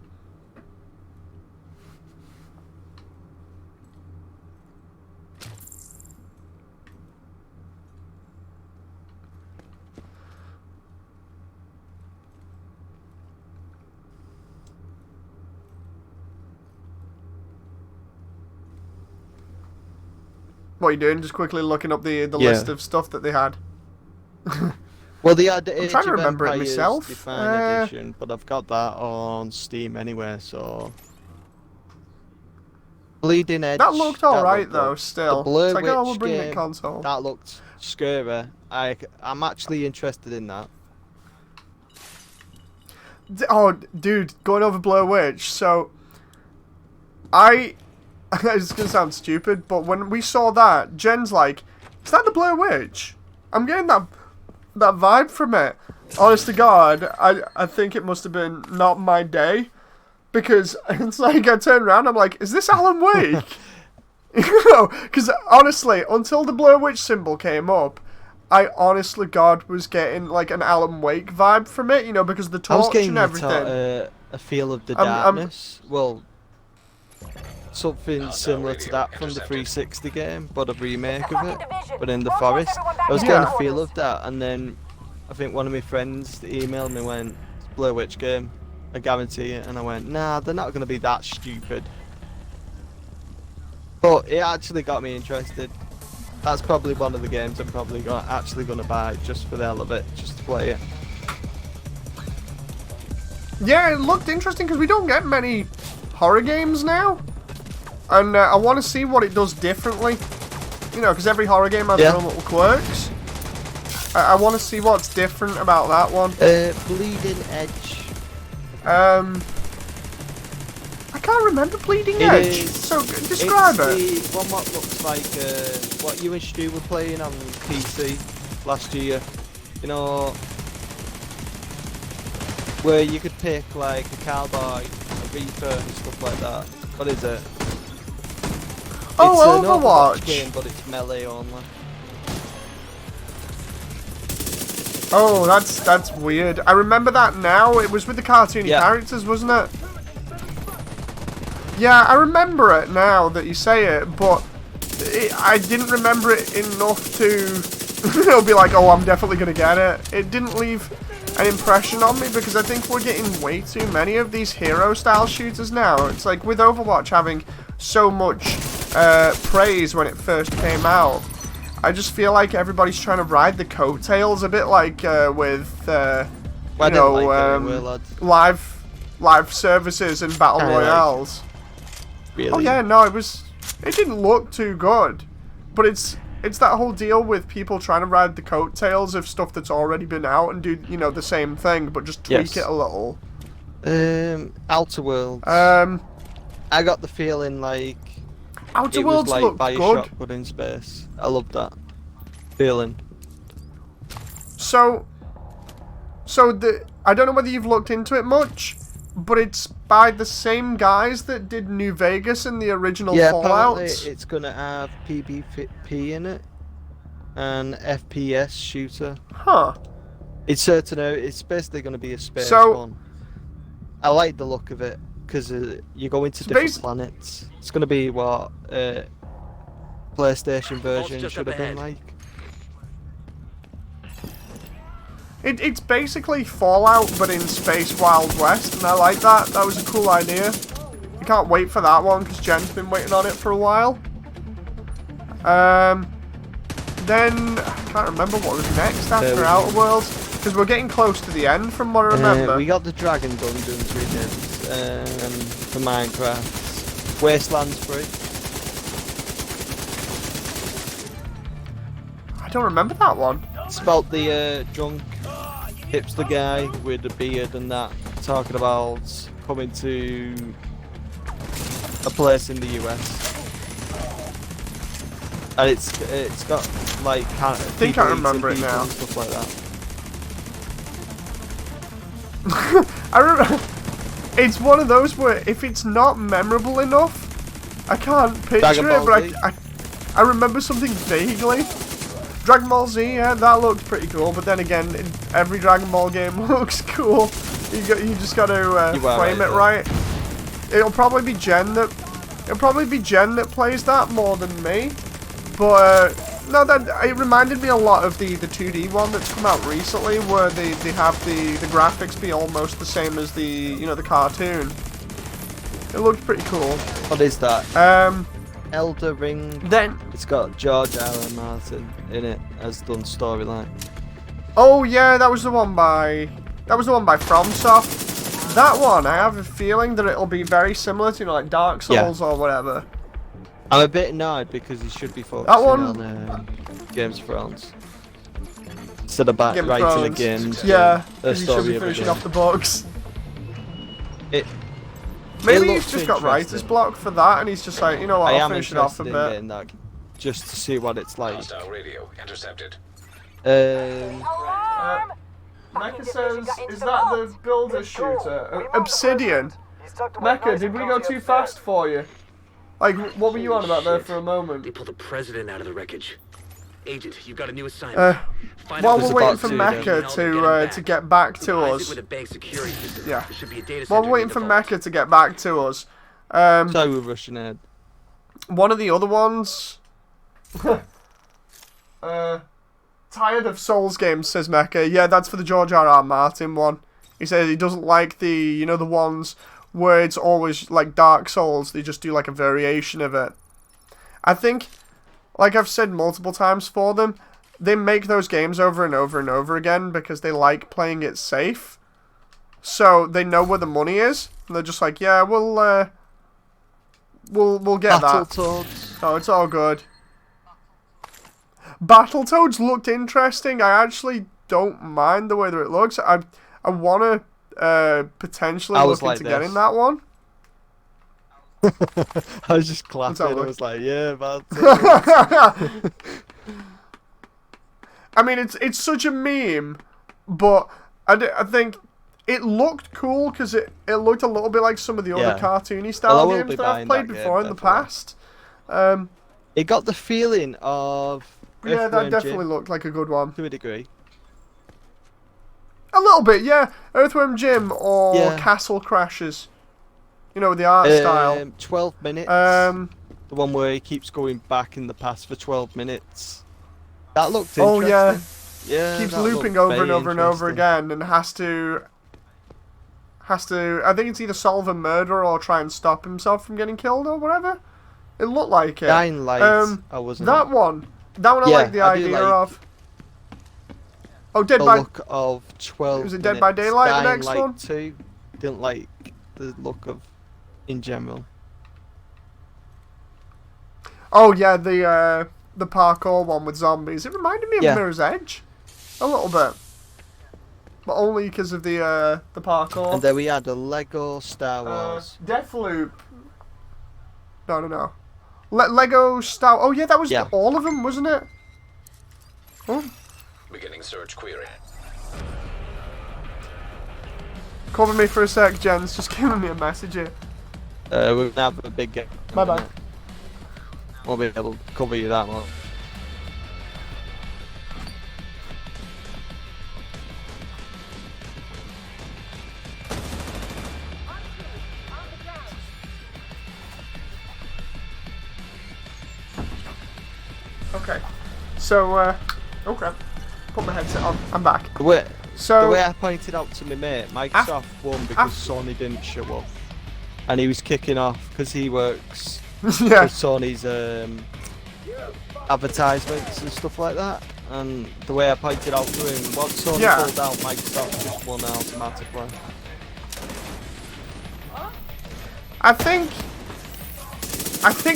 What are you doing? Just quickly looking up the list of stuff that they had. Well, they had the I'm Age trying to of remember it Empires myself. Define Edition, but I've got that on Steam anyway, so... Bleeding Edge. That looked alright looked though, good. still. The Blair It's like, oh, we're Witch bringing it game, console. that looked scary. I'm actually interested in that. Oh, dude, going over Blair Witch. So, it's gonna sound stupid, but when we saw that, Jen's like, "Is that the Blair Witch?" I'm getting that vibe from it. Honest to God, I think it must have been not my day, because it's like I turned around, I'm like, "Is this Alan Wake?" You know, because honestly, until the Blair Witch symbol came up, I honestly, God, was getting like an Alan Wake vibe from it, you know, because of the torch and everything. A feel of the darkness. Well, something similar to that from the 360 game, but a remake of it, but in the forest. I was getting a feel of that, and then I think one of my friends emailed me and went, Blair Witch game, I guarantee it, and I went, nah, they're not going to be that stupid. But it actually got me interested. That's probably one of the games I'm probably actually going to buy just for the hell of it, just to play it. Yeah, it looked interesting because we don't get many horror games now. And I want to see what it does differently. You know, because every horror game has their own little quirks. I want to see what's different about that one. Bleeding Edge. I can't remember Bleeding Edge. So, describe it. It's the one what looks like what you and Stu were playing on PC last year. You know, where you could pick like a cowboy, a reaper and stuff like that. What is it? Oh, it's Overwatch. An Overwatch game, but it's melee only. Oh, that's weird. I remember that now. It was with the cartoony characters, wasn't it? Yeah, I remember it now that you say it, but I didn't remember it enough to be like, oh, I'm definitely going to get it. It didn't leave an impression on me because I think we're getting way too many of these hero-style shooters now. It's like with Overwatch having so much praise when it first came out, I just feel like everybody's trying to ride the coattails a bit like with, live services and battle royales. Really? Oh yeah, no, it didn't look too good, but it's that whole deal with people trying to ride the coattails of stuff that's already been out and do, you know, the same thing, but just tweak it a little. Outer Worlds. I got the feeling like Outer Worlds like looked good. But in space. I love that feeling. So I don't know whether you've looked into it much, but it's by the same guys that did New Vegas and the original Fallout. Apparently it's gonna have PvP in it, and FPS shooter. Huh. It's basically gonna be a space one. I like the look of it because you go into different planets. It's gonna be what PlayStation version should have been like. It's basically Fallout, but in Space Wild West, and I like that. That was a cool idea. I can't wait for that one, because Jen's been waiting on it for a while. Then, I can't remember what was next after Outer Worlds, because we're getting close to the end from what I remember. We got the Dragon Dungeons we did, for Minecraft. Wasteland's free. I don't remember that one. It's about the drunk hipster guy with a beard and that, talking about coming to a place in the US. And it's got like I think I remember it now. And stuff like that. I remember. It's one of those where if it's not memorable enough, I can't picture it. But I remember something vaguely. Dragon Ball Z, yeah, that looked pretty cool. But then again, every Dragon Ball game looks cool. You just got to frame it right. It'll probably be Jen that plays that more than me. But no, it reminded me a lot of the 2D one that's come out recently, where they have the graphics be almost the same as the the cartoon. It looked pretty cool. What is that? Elder Ring. Then, It's got George R.R. Martin in it as done storyline. oh yeah, that was the one by FromSoft. That one, I have a feeling that it'll be very similar to, you know, like Dark Souls or whatever. I'm a bit annoyed because he should be focusing on Games of Thrones instead of writing the games. Yeah, the he should be finishing off the books. Maybe he's just got writer's block for that, and he's just like, you know what, I'll finish it off a bit. That, just to see what it's like. Hostile radio intercepted. Mecha says, is that the builder shooter? Obsidian? Mecha, did we go too fast for you? Like, what were you on about there for a moment? They pulled the president out of the wreckage. Agent, you've got a new assignment. While we're waiting for Mecha to get back to us. Yeah. While we're waiting for Mecha to get back to us. So we're rushing ahead. One of the other ones. Tired of Souls games, says Mecha. Yeah, that's for the George R.R. Martin one. He says he doesn't like the, you know, the ones where it's always like Dark Souls. They just do like a variation of it. I think, like I've said multiple times for them, they make those games over and over and over again because they like playing it safe. So they know where the money is. And they're just like, yeah, we'll get that. Battletoads. Oh, it's all good. Battletoads looked interesting. I actually don't mind the way that it looks. I want to potentially look into getting that one. I was just clapping. I was like, yeah, Battletoads. I mean, it's such a meme, but I think it looked cool because it looked a little bit like some of the other cartoony style games that I've played before in the past. It got the feeling of... Yeah, that definitely looked like a good one. To a degree. A little bit, yeah. Earthworm Jim or Castle Crashers. You know, with the art style. 12 minutes. The one where he keeps going back in the past for 12 minutes. That looked interesting. Oh, yeah. Yeah. Keeps looping over and over and over again and has to, I think it's either solve a murder or try and stop himself from getting killed or whatever. It looked like it. Dying Light, I wasn't. That one I like the idea of. Oh, Dead by... The look of 12 Was it Dead by Daylight, the next Dying Light one? 2. Didn't like the look of... in general. Oh, yeah, the parkour one with zombies. It reminded me of Mirror's Edge. A little bit. But only because of the parkour. And then we had a Lego Star Wars. Deathloop. No. Lego Star... Oh, yeah, that was all of them, wasn't it? Oh. Beginning search query. Cover me for a sec, Jen's just giving me a message here. We're going to have a big game. Bye-bye. Won't be able to cover you that much. Okay. So, oh crap. Put my headset on. I'm back. The way I pointed out to my mate, Microsoft won because Sony didn't show up. And he was kicking off because he works with Sony's advertisements and stuff like that. And the way I pointed out to him, once Sony pulled out, Microsoft just won automatically. I think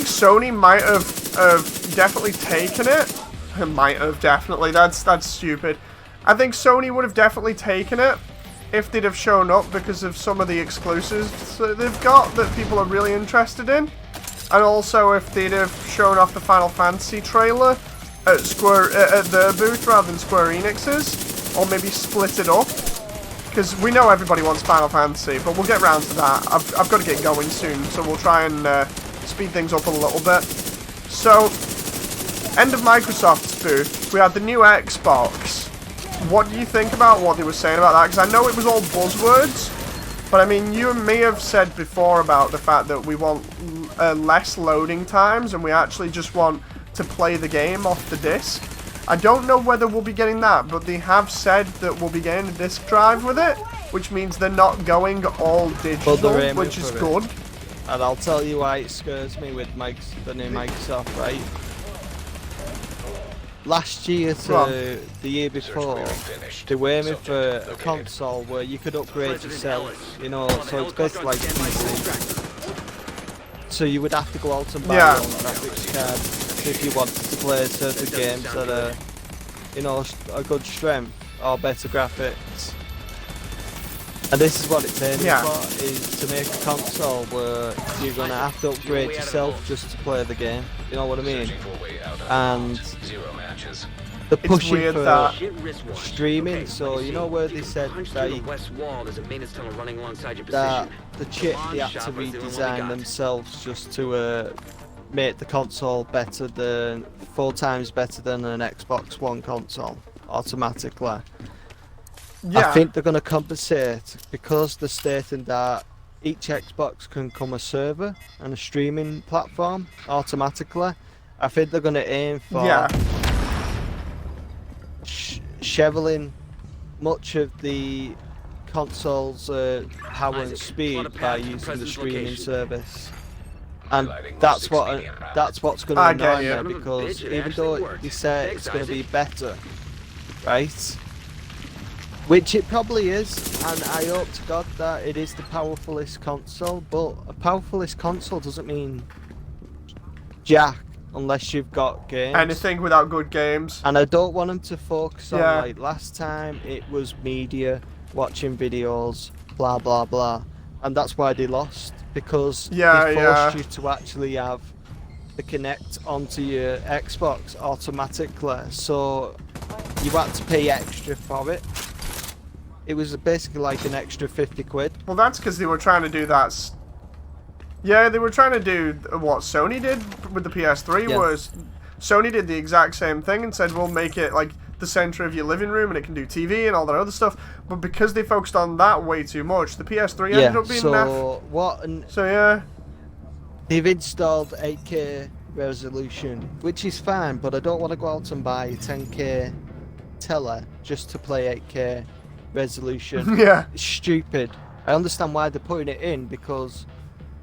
Sony might have definitely taken it. Might have definitely. That's stupid. I think Sony would have definitely taken it if they'd have shown up because of some of the exclusives that they've got that people are really interested in, and also if they'd have shown off the Final Fantasy trailer at their booth rather than Square Enix's, or maybe split it up. Because we know everybody wants Final Fantasy, but we'll get round to that. I've got to get going soon, so we'll try and speed things up a little bit. So, end of Microsoft's booth, we had the new Xbox. What do you think about what they were saying about that? Because I know it was all buzzwords, but I mean, you and me have said before about the fact that we want less loading times, and we actually just want to play the game off the disc. I don't know whether we'll be getting that, but they have said that we'll be getting a disc drive with it, which means they're not going all digital, which is good. and I'll tell you why it scares me with the new Microsoft, right? Last year to the year before, they were aiming for a console where you could upgrade yourself, you know, so it's basically like a PC. So you would have to go out and buy your own graphics card if you wanted to play certain games that are, you know, a good strength or better graphics. And this is what it's aiming for, is to make a console where you're going to have to upgrade yourself just to play the game, you know what I mean? And they're pushing for streaming, so you know where they said that the chip they had to redesign themselves just to make the console better than 4 times better than an Xbox One console automatically. I think they're going to compensate because they're stating that each Xbox can come a server and a streaming platform automatically. I think they're going to aim for shoveling much of the console's power and speed by using the streaming service. And that's what's going to annoy me, because even though they say it's going to be better, right? Which it probably is, and I hope to God that it is the powerfulest console, but a powerfulest console doesn't mean jack unless you've got games. Anything without good games. And I don't want them to focus on, like last time it was media, watching videos, blah blah blah. And that's why they lost, because they forced you to actually have the Kinect onto your Xbox automatically, so you had to pay extra for it. It was basically like an extra 50 quid. Well, that's because they were trying to do that. Yeah, they were trying to do what Sony did with the PS3, was Sony did the exact same thing and said, we'll make it like the center of your living room and it can do TV and all that other stuff. But because they focused on that way too much, the PS3 ended up being naff. They've installed 8K resolution, which is fine, but I don't want to go out and buy a 10K tele just to play 8K resolution. It's stupid. I understand why they're putting it in, because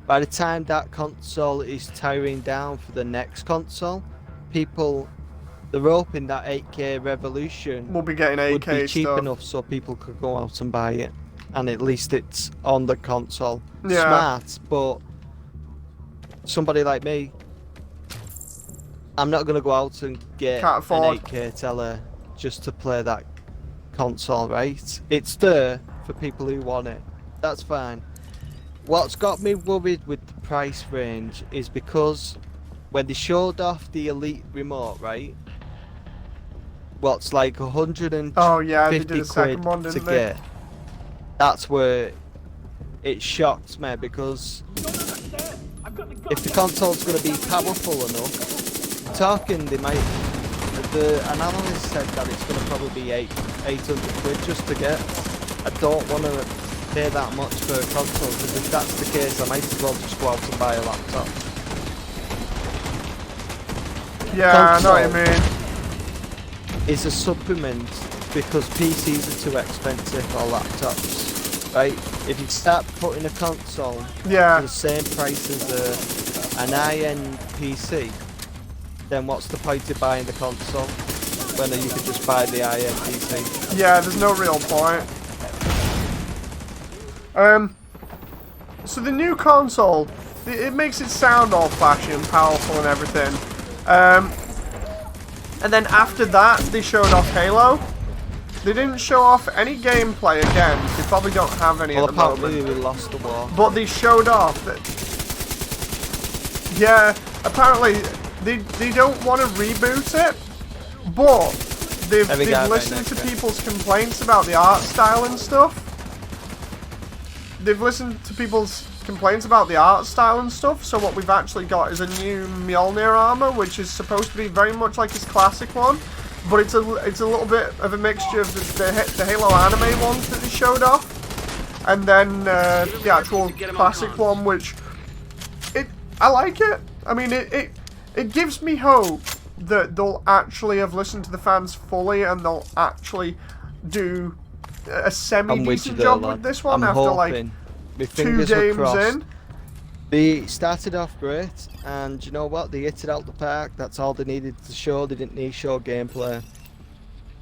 by the time that console is tiring down for the next console, they're hoping that 8K resolution will be getting 8K would be cheap stuff enough so people could go out and buy it, and at least it's on the console. Smart, but somebody like me, I'm not going to go out and get an 8K tele just to play that console, right? It's there for people who want it. That's fine. What's got me worried with the price range is because when they showed off the Elite remote, right? What's like 150 they did a second quid one, to didn't get. That's where it shocked me, because if the console's going to be powerful enough, the analyst said that it's going to probably be 800 quid just to get. I don't want to pay that much for a console, because if that's the case, I might as well just go out and buy a laptop. I know what you mean. Is a supplement because PCs are too expensive or laptops, right? If you start putting a console for the same price as an high-end PC, then what's the point of buying the console when you could just buy the high-end PC? Yeah, there's no real point. So the new console, it makes it sound all flashy and powerful and everything. And then after that, they showed off Halo. They didn't show off any gameplay again. They probably don't have any at the moment. Apparently we lost the war. But they showed off that... Yeah, apparently they don't want to reboot it, but they've listened to people's complaints about the art style and stuff. They've listened to people's complaints about the art style and stuff, so what we've actually got is a new Mjolnir armor, which is supposed to be very much like his classic one, but it's a little bit of a mixture of the Halo anime ones that they showed off, and then the actual classic one, which I like it. I mean, it gives me hope that they'll actually have listened to the fans fully and they'll actually do a semi-decent job with this one after like 2 games in. They started off great, and you know what? They hit it out the park. That's all they needed to show. They didn't need to show gameplay.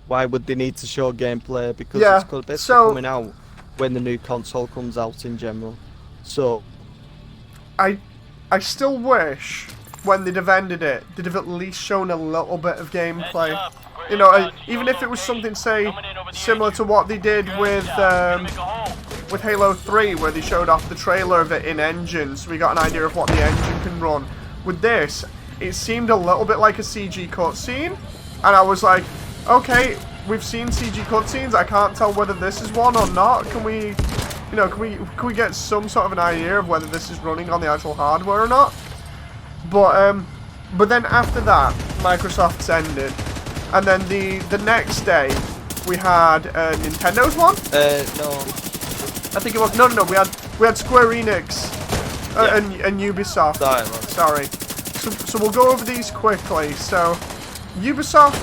Why would they need to show gameplay? Because Yeah, it's going to be so- coming out when the new console comes out in general. So I still wish when they'd have ended it, they'd have at least shown a little bit of gameplay. You know, even if it was something, say, similar to what they did with Halo 3, where they showed off the trailer of it in engine, so we got an idea of what the engine can run. With this, it seemed a little bit like a CG cutscene, and I was like, okay, we've seen CG cutscenes. I can't tell whether this is one or not. Can we, you know, can we get some sort of an idea of whether this is running on the actual hardware or not? But then after that, Microsoft's ended, and then the next day we had Nintendo's one. no, I think it was no. We had Square Enix and Ubisoft. Sorry. So we'll go over these quickly. So Ubisoft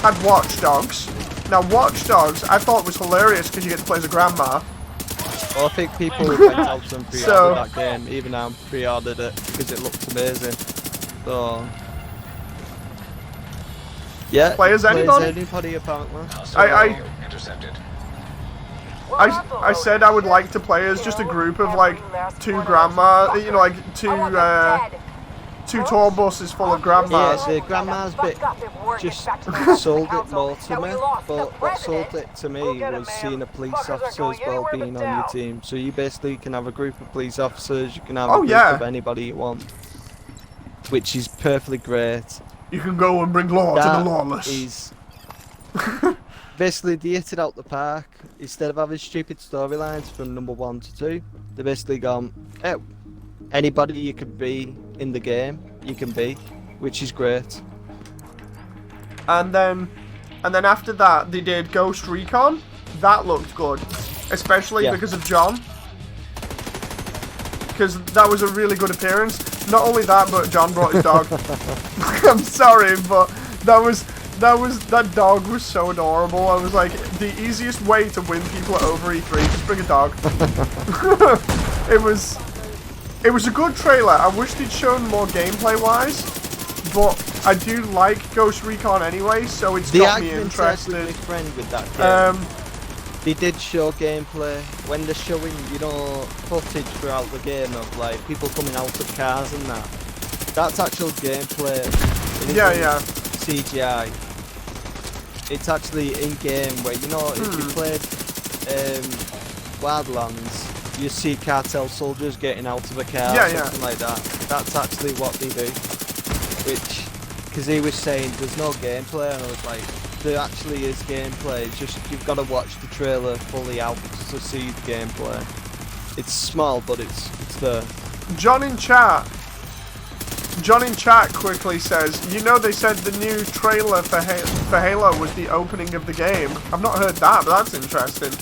had Watch Dogs. Now Watch Dogs, I thought was hilarious because you get to play as a grandma. Well, I think people went out and pre-ordered that game. Even I pre-ordered it because it looked amazing. So yeah, Players anybody apparently. Intercepted. I said I would like to play as just a group of like two grandma, you know, like two tour buses full of grandmas. Yeah, the grandma's bit just sold it more to me, but what sold it to me was seeing a police officer as well being on your team. So you basically can have a group of police officers, you can have a group of anybody you want, which is perfectly great. You can go and bring law to the lawless. Is basically they hit it out the park. Instead of having stupid storylines from number 1 to 2, they basically gone, hey, anybody you can be in the game, you can be, which is great. And then after that, they did Ghost Recon. That looked good, especially because of John, because that was a really good appearance. Not only that, but John brought his dog. I'm sorry, but that dog was so adorable. I was like, the easiest way to win people over E3, just bring a dog. It was a good trailer. I wish they'd shown more gameplay-wise, but I do like Ghost Recon anyway, so it's got me interested. The friend with that game. They did show gameplay when they're showing, you know, footage throughout the game of like people coming out of cars and that. That's actual gameplay. It isn't CGI. It's actually in game where, you know, if you played Wildlands, you see cartel soldiers getting out of a car or something like that. That's actually what they do. Which, because he was saying there's no gameplay, and I was like, there actually is gameplay. It's just you've got to watch the trailer fully out to see the gameplay. It's small, but it's there. John in chat quickly says, you know, they said the new trailer for Halo was the opening of the game. I've not heard that, but that's interesting.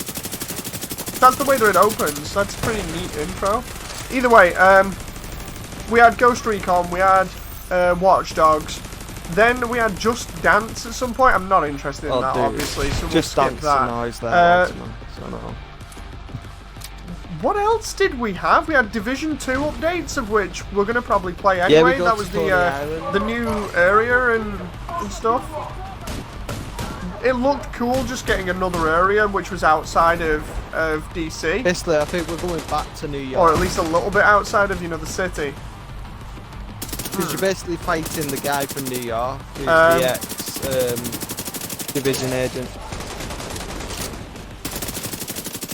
That's the way that it opens. That's pretty neat info. Either way, we had Ghost Recon, we had Watch Dogs, then we had Just Dance at some point. I'm not interested in that, obviously, so we'll skip that. What else did we have? We had Division 2 updates, of which we're going to probably play anyway. That was the new area and stuff. It looked cool just getting another area which was outside of DC. Basically, I think we're going back to New York. Or at least a little bit outside of, you know, the city. Because you're basically fighting the guy from New York, who's the ex-Division agent.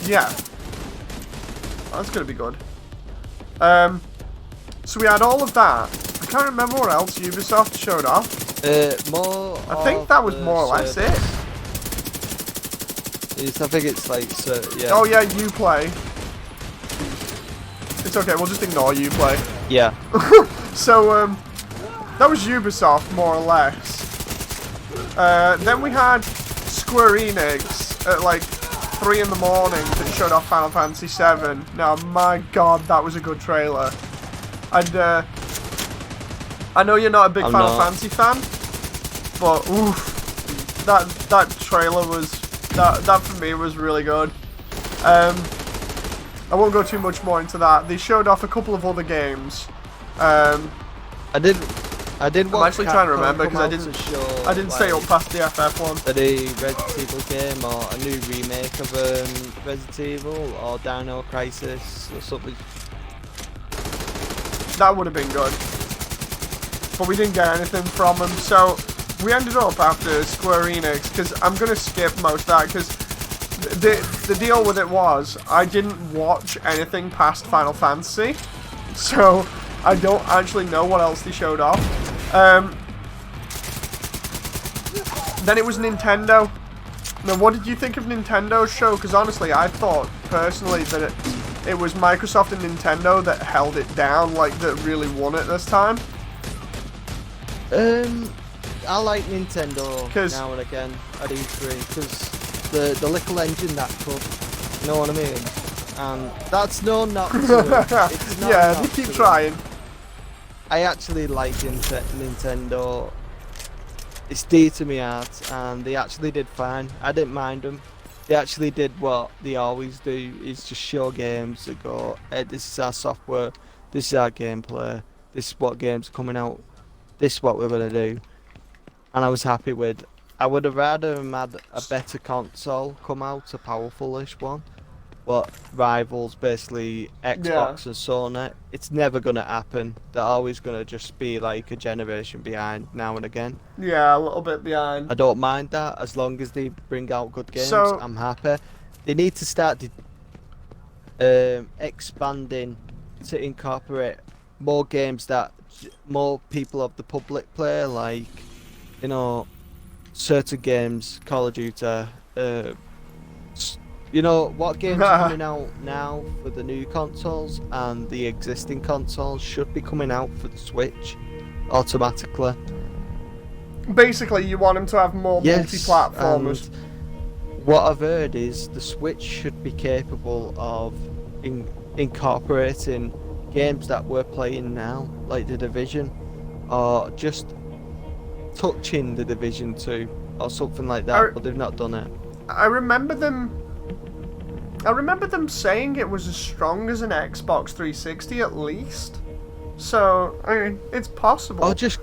Yeah. That's going to be good. So we had all of that. I can't remember what else Ubisoft showed off. I think that was more or less it. I think it's like, yeah. Oh yeah, Uplay. It's okay, we'll just ignore Uplay. Yeah. So, that was Ubisoft, more or less. Then we had Square Enix at like 3 in the morning that showed off Final Fantasy VII. Now, my god, that was a good trailer. And, I know you're not a big Final Fantasy fan, but oof, that trailer was, that for me was really good. I won't go too much more into that. They showed off a couple of other games. I did. I'm actually trying to remember because I didn't stay up past the FF one. A new Resident Evil game or a new remake of Resident Evil or Dino Crisis or something. That would have been good. But we didn't get anything from them, so we ended up after Square Enix, because I'm going to skip most of that, because the deal with it was, I didn't watch anything past Final Fantasy, so I don't actually know what else they showed off. Then it was Nintendo. Now, what did you think of Nintendo's show? Because honestly, I thought, personally, that it was Microsoft and Nintendo that held it down, like, that really won it this time. I like Nintendo now and again at E3 because the little engine that could, you know what I mean? And that's no knock to them. It's not yeah, they keep trying. I actually like Nintendo. It's dear to my heart, and they actually did fine. I didn't mind them. They actually did what they always do, is just show games that go, hey, this is our software, this is our gameplay, this is what games are coming out, this is what we're going to do. And I was happy with. I would have rather had a better console come out, a powerful-ish one, but rivals basically Xbox and Sony. It's never going to happen. They're always going to just be like a generation behind now and again. Yeah, a little bit behind. I don't mind that, as long as they bring out good games. So, I'm happy. They need to start expanding to incorporate more games that more people of the public play, like, you know, certain games, Call of Duty, you know, what games are coming out now for the new consoles and the existing consoles should be coming out for the Switch automatically. Basically, you want them to have more multi-platformers. What I've heard is the Switch should be capable of incorporating games that we're playing now, like The Division, or just touching The Division 2, or something like that, but they've not done it. I remember them saying it was as strong as an Xbox 360 at least. So, I mean, it's possible. I'll just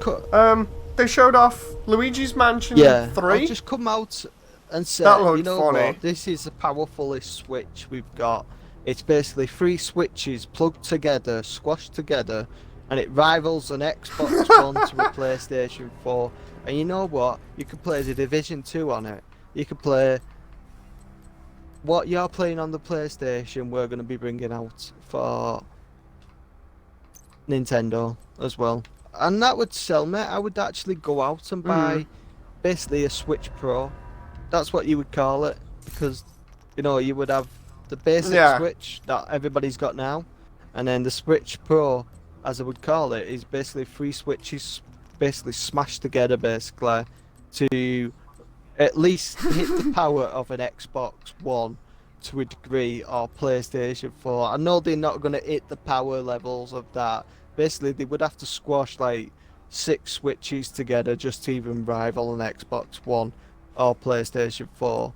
they showed off Luigi's Mansion 3. I'll just come out and say, you know what, this is the powerfulest Switch we've got. It's basically 3 switches plugged together, squashed together, and it rivals an Xbox One to a PlayStation 4. And you know what? You can play The Division 2 on it. You can play what you're playing on the PlayStation, we're going to be bringing out for Nintendo as well. And that would sell me. I would actually go out and buy basically a Switch Pro. That's what you would call it. Because, you know, you would have the basic Switch that everybody's got now. And then the Switch Pro, as I would call it, is basically 3 switches basically smashed together basically to at least hit the power of an Xbox One to a degree, or PlayStation 4. I know they're not going to hit the power levels of that. Basically, they would have to squash like 6 switches together just to even rival an Xbox One or PlayStation 4.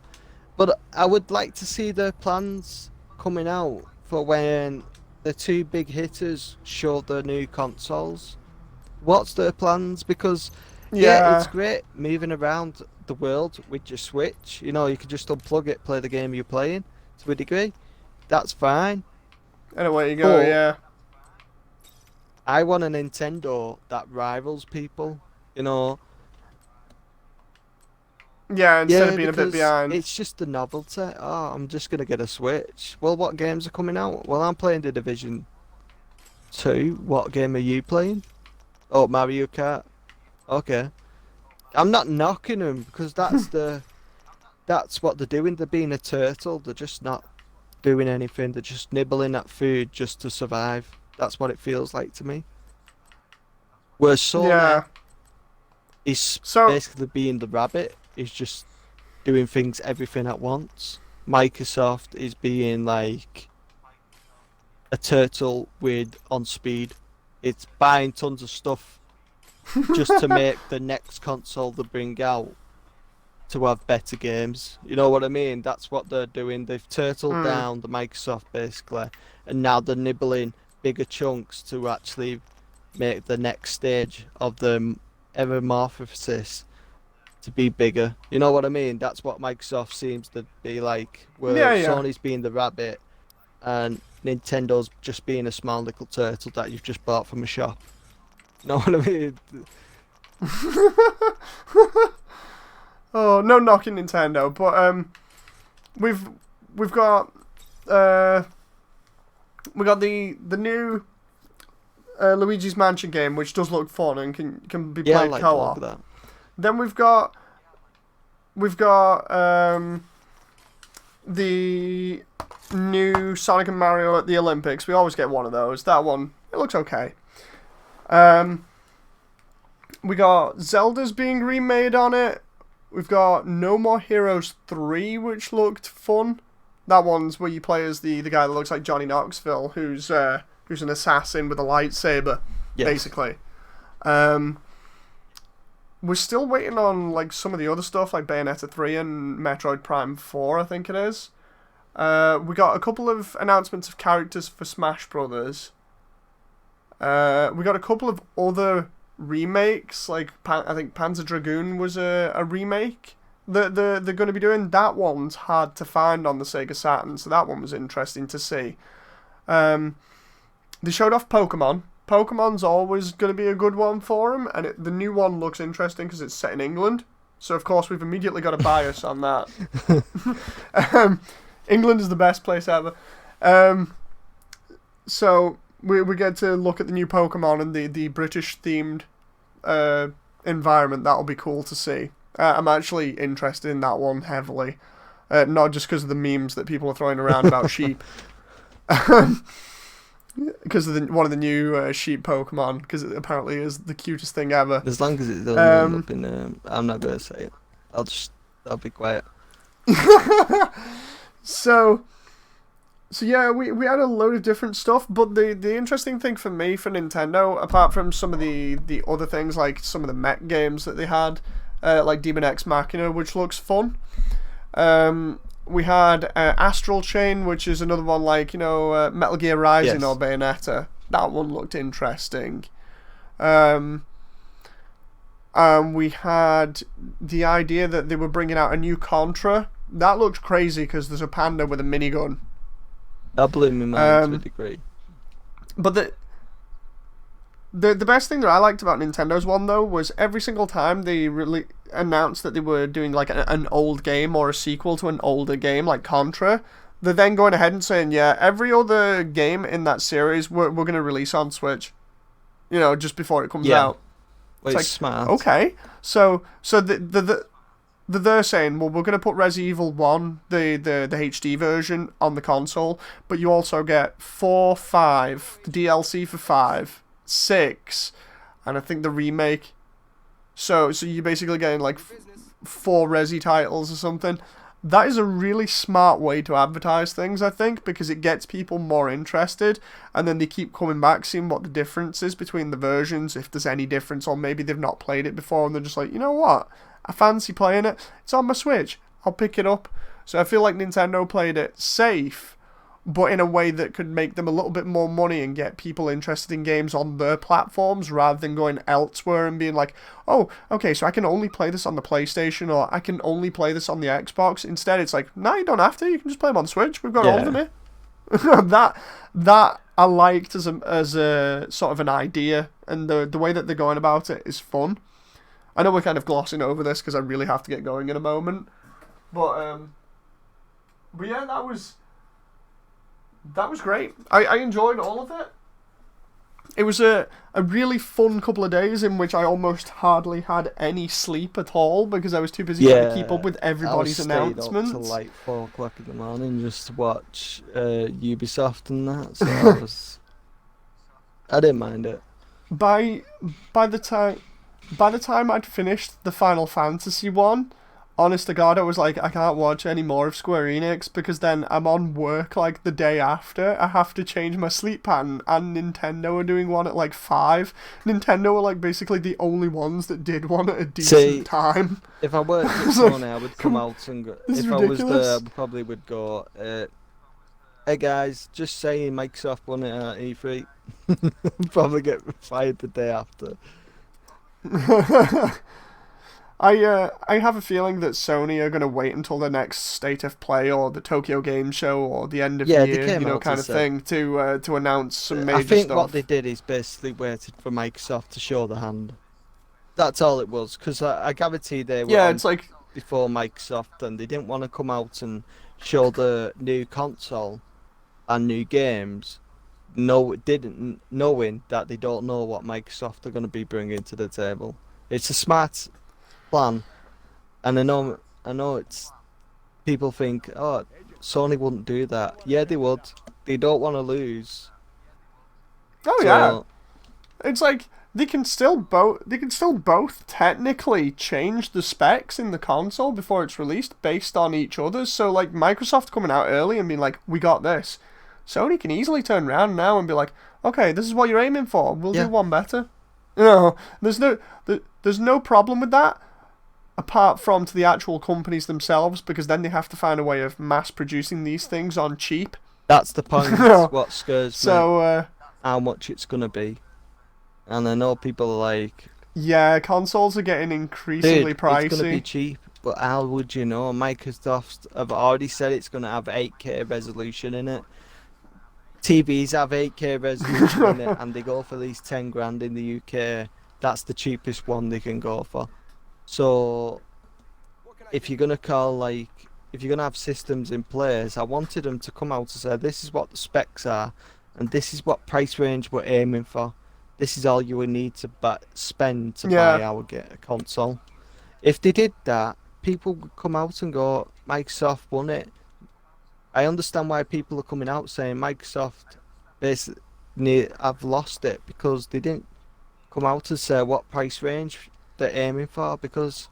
But I would like to see their plans coming out for when the 2 big hitters show their new consoles. What's their plans? Because it's great moving around the world with your Switch. You know, you can just unplug it, play the game you're playing to a degree. That's fine. And away you go, I want a Nintendo that rivals people, you know. Yeah, instead of being a bit behind. It's just the novelty. Oh, I'm just going to get a Switch. Well, what games are coming out? Well, I'm playing The Division 2. What game are you playing? Oh, Mario Kart. Okay. I'm not knocking them because that's what they're doing. They're being a turtle. They're just not doing anything. They're just nibbling at food just to survive. That's what it feels like to me. Whereas Sony is basically being the rabbit. Is just doing everything at once. Microsoft is being like a turtle on speed. It's buying tons of stuff just to make the next console they bring out to have better games. You know what I mean? That's what they're doing. They've turtled down the Microsoft basically, and now they're nibbling bigger chunks to actually make the next stage of the metamorphosis to be bigger. You know what I mean? That's what Microsoft seems to be like, where Yeah. Sony's being the rabbit and Nintendo's just being a small little turtle that you've just bought from a shop. You know what I mean? Oh, no knocking Nintendo, but we've got the new Luigi's Mansion game, which does look fun and can be Yeah, I played like the look co-op. of that. Then we've got the new Sonic and Mario at the Olympics. We always get one of those. That one, it looks okay. We got Zelda's being remade on it. We've got No More Heroes 3, which looked fun. That one's where you play as the guy that looks like Johnny Knoxville, who's an assassin with a lightsaber, basically. We're still waiting on like some of the other stuff, like Bayonetta 3 and Metroid Prime 4, I think it is. We got a couple of announcements of characters for Smash Brothers. We got a couple of other remakes, like I think Panzer Dragoon was a remake that they're going to be doing. That one's hard to find on the Sega Saturn, so that one was interesting to see. They showed off Pokemon. Pokemon's always going to be a good one for them, and the new one looks interesting because it's set in England. So of course we've immediately got a bias on that. England is the best place ever. So we get to look at the new Pokemon and the British themed environment. That'll be cool to see. I'm actually interested in that one heavily, not just because of the memes that people are throwing around about sheep. Because of one of the new sheep Pokemon, because it apparently is the cutest thing ever. As long as it doesn't end up in I'm not going to say it. I'll be quiet. So yeah, we had a load of different stuff, but the interesting thing for me, for Nintendo, apart from some of the other things, like some of the mech games that they had, like Demon X Machina, which looks fun. We had Astral Chain, which is another one like, Metal Gear Rising or Bayonetta. That one looked interesting. We had the idea that they were bringing out a new Contra. That looked crazy because there's a panda with a minigun. That blew my mind to a degree. But the best thing that I liked about Nintendo's one, though, was every single time they really announced that they were doing like an old game or a sequel to an older game like Contra, they're then going ahead and saying, yeah, every other game in that series we're going to release on Switch, just before it comes out. Well, it's smart. Okay, so they're saying, well, we're going to put Resident Evil 1, the HD version, on the console, but you also get 4, 5, the DLC for 5, 6, and I think the remake. So you're basically getting like 4 Resi titles or something. That is a really smart way to advertise things, I think, because it gets people more interested, and then they keep coming back, seeing what the difference is between the versions, if there's any difference, or maybe they've not played it before, and they're just like, you know what? I fancy playing it. It's on my Switch. I'll pick it up. So I feel like Nintendo played it safe, but in a way that could make them a little bit more money and get people interested in games on their platforms rather than going elsewhere and being like, oh, okay, so I can only play this on the PlayStation or I can only play this on the Xbox. Instead, it's like, no, you don't have to. You can just play them on Switch. We've got all of them here. that I liked as a sort of an idea, and the way that they're going about it is fun. I know we're kind of glossing over this because I really have to get going in a moment, but yeah, that was great. I enjoyed all of it. It was a really fun couple of days in which I almost hardly had any sleep at all because I was too busy trying to keep up with everybody's announcements. I was stayed up till like 4 o'clock in the morning just to watch Ubisoft and that, so I didn't mind it. By the time I'd finished the Final Fantasy one, honest to God, I was like, I can't watch any more of Square Enix because then I'm on work like the day after. I have to change my sleep pattern, and Nintendo are doing one at like 5. Nintendo are like basically the only ones that did one at a decent time. If I worked at Sony, I would come out and go. This is If I was ridiculous. there, I probably would go. Hey guys, just saying Microsoft won it at E3. Probably get fired the day after. I have a feeling that Sony are going to wait until the next State of Play or the Tokyo Game Show or the end of Yeah, year, they came out kind to of say- thing to announce some major I think stuff. what they did is basically waited for Microsoft to show the hand. That's all it was, because I guarantee they were on it's like before Microsoft, and they didn't want to come out and show the new console and new games. Knowing that they don't know what Microsoft are going to be bringing to the table. It's a smart plan, and I know it's people think, oh, Sony wouldn't do that. Yeah, they would. They don't want to lose. yeah, it's like they can still both technically change the specs in the console before it's released based on each other's. So like Microsoft coming out early and being like, we got this. Sony can easily turn around now and be like, okay, this is what you're aiming for. We'll do one better. There's no problem with that, apart from to the actual companies themselves, because then they have to find a way of mass producing these things on cheap. That's the point. What scares me. So how much it's gonna be, and I know people are like, yeah, consoles are getting increasingly pricey. It's gonna be cheap, but how would you know? Microsoft have already said it's gonna have 8K resolution in it. TVs have 8K resolution in it, and they go for these 10 grand in the UK. That's the cheapest one they can go for. So, if you're gonna have systems in place, I wanted them to come out and say, this is what the specs are, and this is what price range we're aiming for. This is all you would need to spend to buy our console. If they did that, people would come out and go, Microsoft won it. I understand why people are coming out saying Microsoft basically have lost it, because they didn't come out and say what price range they're aiming for, because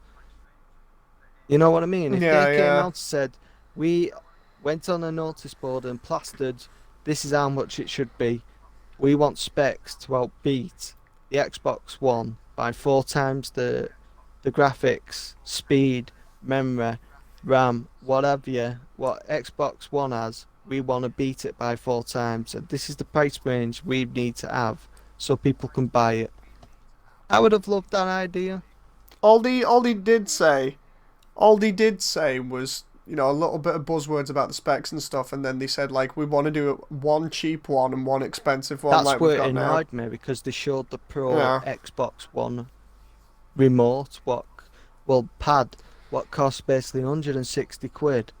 you know what I mean? If they came out and said, we went on a notice board and plastered, this is how much it should be, we want specs to outbeat the Xbox One by 4 times the graphics, speed, memory, RAM, whatever, what Xbox One has, we want to beat it by 4 times, and this is the price range we need to have so people can buy it. I would have loved that idea. All they did say was, a little bit of buzzwords about the specs and stuff, and then they said like, we want to do one cheap one and one expensive one. That's like where we've got it now. annoyed me, because they showed the Pro Xbox One remote, pad, what costs basically 160 quid.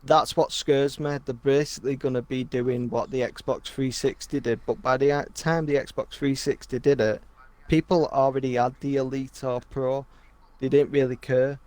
That's what scares me. They're basically going to be doing what the Xbox 360 did, but by the time the Xbox 360 did it, people already had the Elite or Pro. They didn't really care.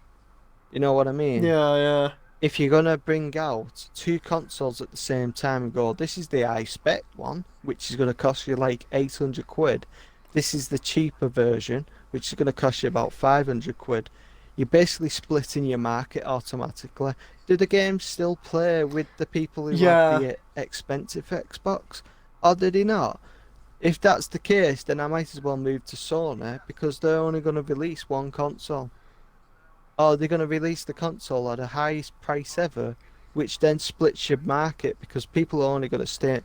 You know what I mean? Yeah. If you're going to bring out 2 consoles at the same time and go, this is the high spec one, which is going to cost you like 800 quid. This is the cheaper version, which is going to cost you about 500 quid. You're basically splitting your market automatically. Do the games still play with the people who have the expensive Xbox? Or do they not? If that's the case, then I might as well move to Sony, because they're only going to release one console. Or they're going to release the console at the highest price ever, which then splits your market, because people are only going to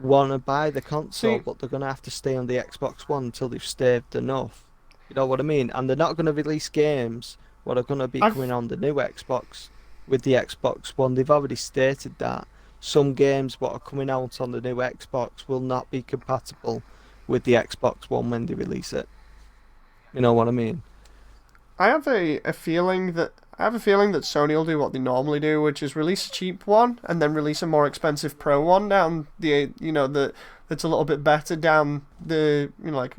want to buy the console, but they're going to have to stay on the Xbox One until they've saved enough. You know what I mean? And they're not going to release games what are going to be coming on the new Xbox with the Xbox One. They've already stated that some games what are coming out on the new Xbox will not be compatible with the Xbox One when they release it. You know what I mean? I have a feeling that Sony will do what they normally do, which is release a cheap one and then release a more expensive Pro one down that's a little bit better down the like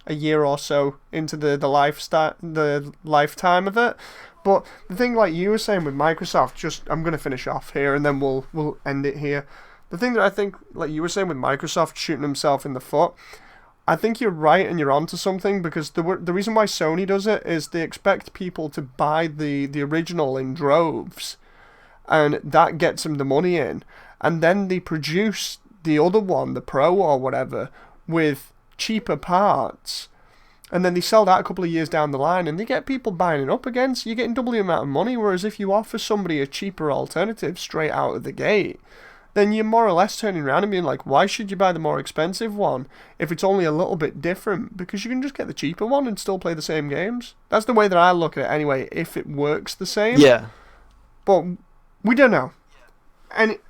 a year or so into the lifetime of it. But the thing, like you were saying with Microsoft, I'm gonna finish off here and then we'll end it here. The thing that I think, like you were saying with Microsoft shooting himself in the foot, I think you're right and you're onto something, because the reason why Sony does it is they expect people to buy the original in droves, and that gets them the money in, and then they produce the other one, the Pro or whatever, with cheaper parts, and then they sell that a couple of years down the line, and they get people buying it up again, so you're getting double the amount of money. Whereas if you offer somebody a cheaper alternative straight out of the gate, then you're more or less turning around and being like, why should you buy the more expensive one if it's only a little bit different? Because you can just get the cheaper one and still play the same games. That's the way that I look at it anyway, if it works the same. Yeah. But we don't know.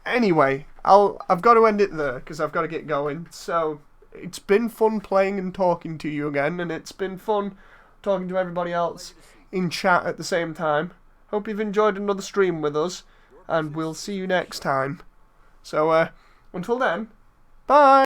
Anyway, I've got to end it there because I've got to get going. So it's been fun playing and talking to you again, and it's been fun talking to everybody else in chat at the same time. Hope you've enjoyed another stream with us, and we'll see you next time. So, until then, bye!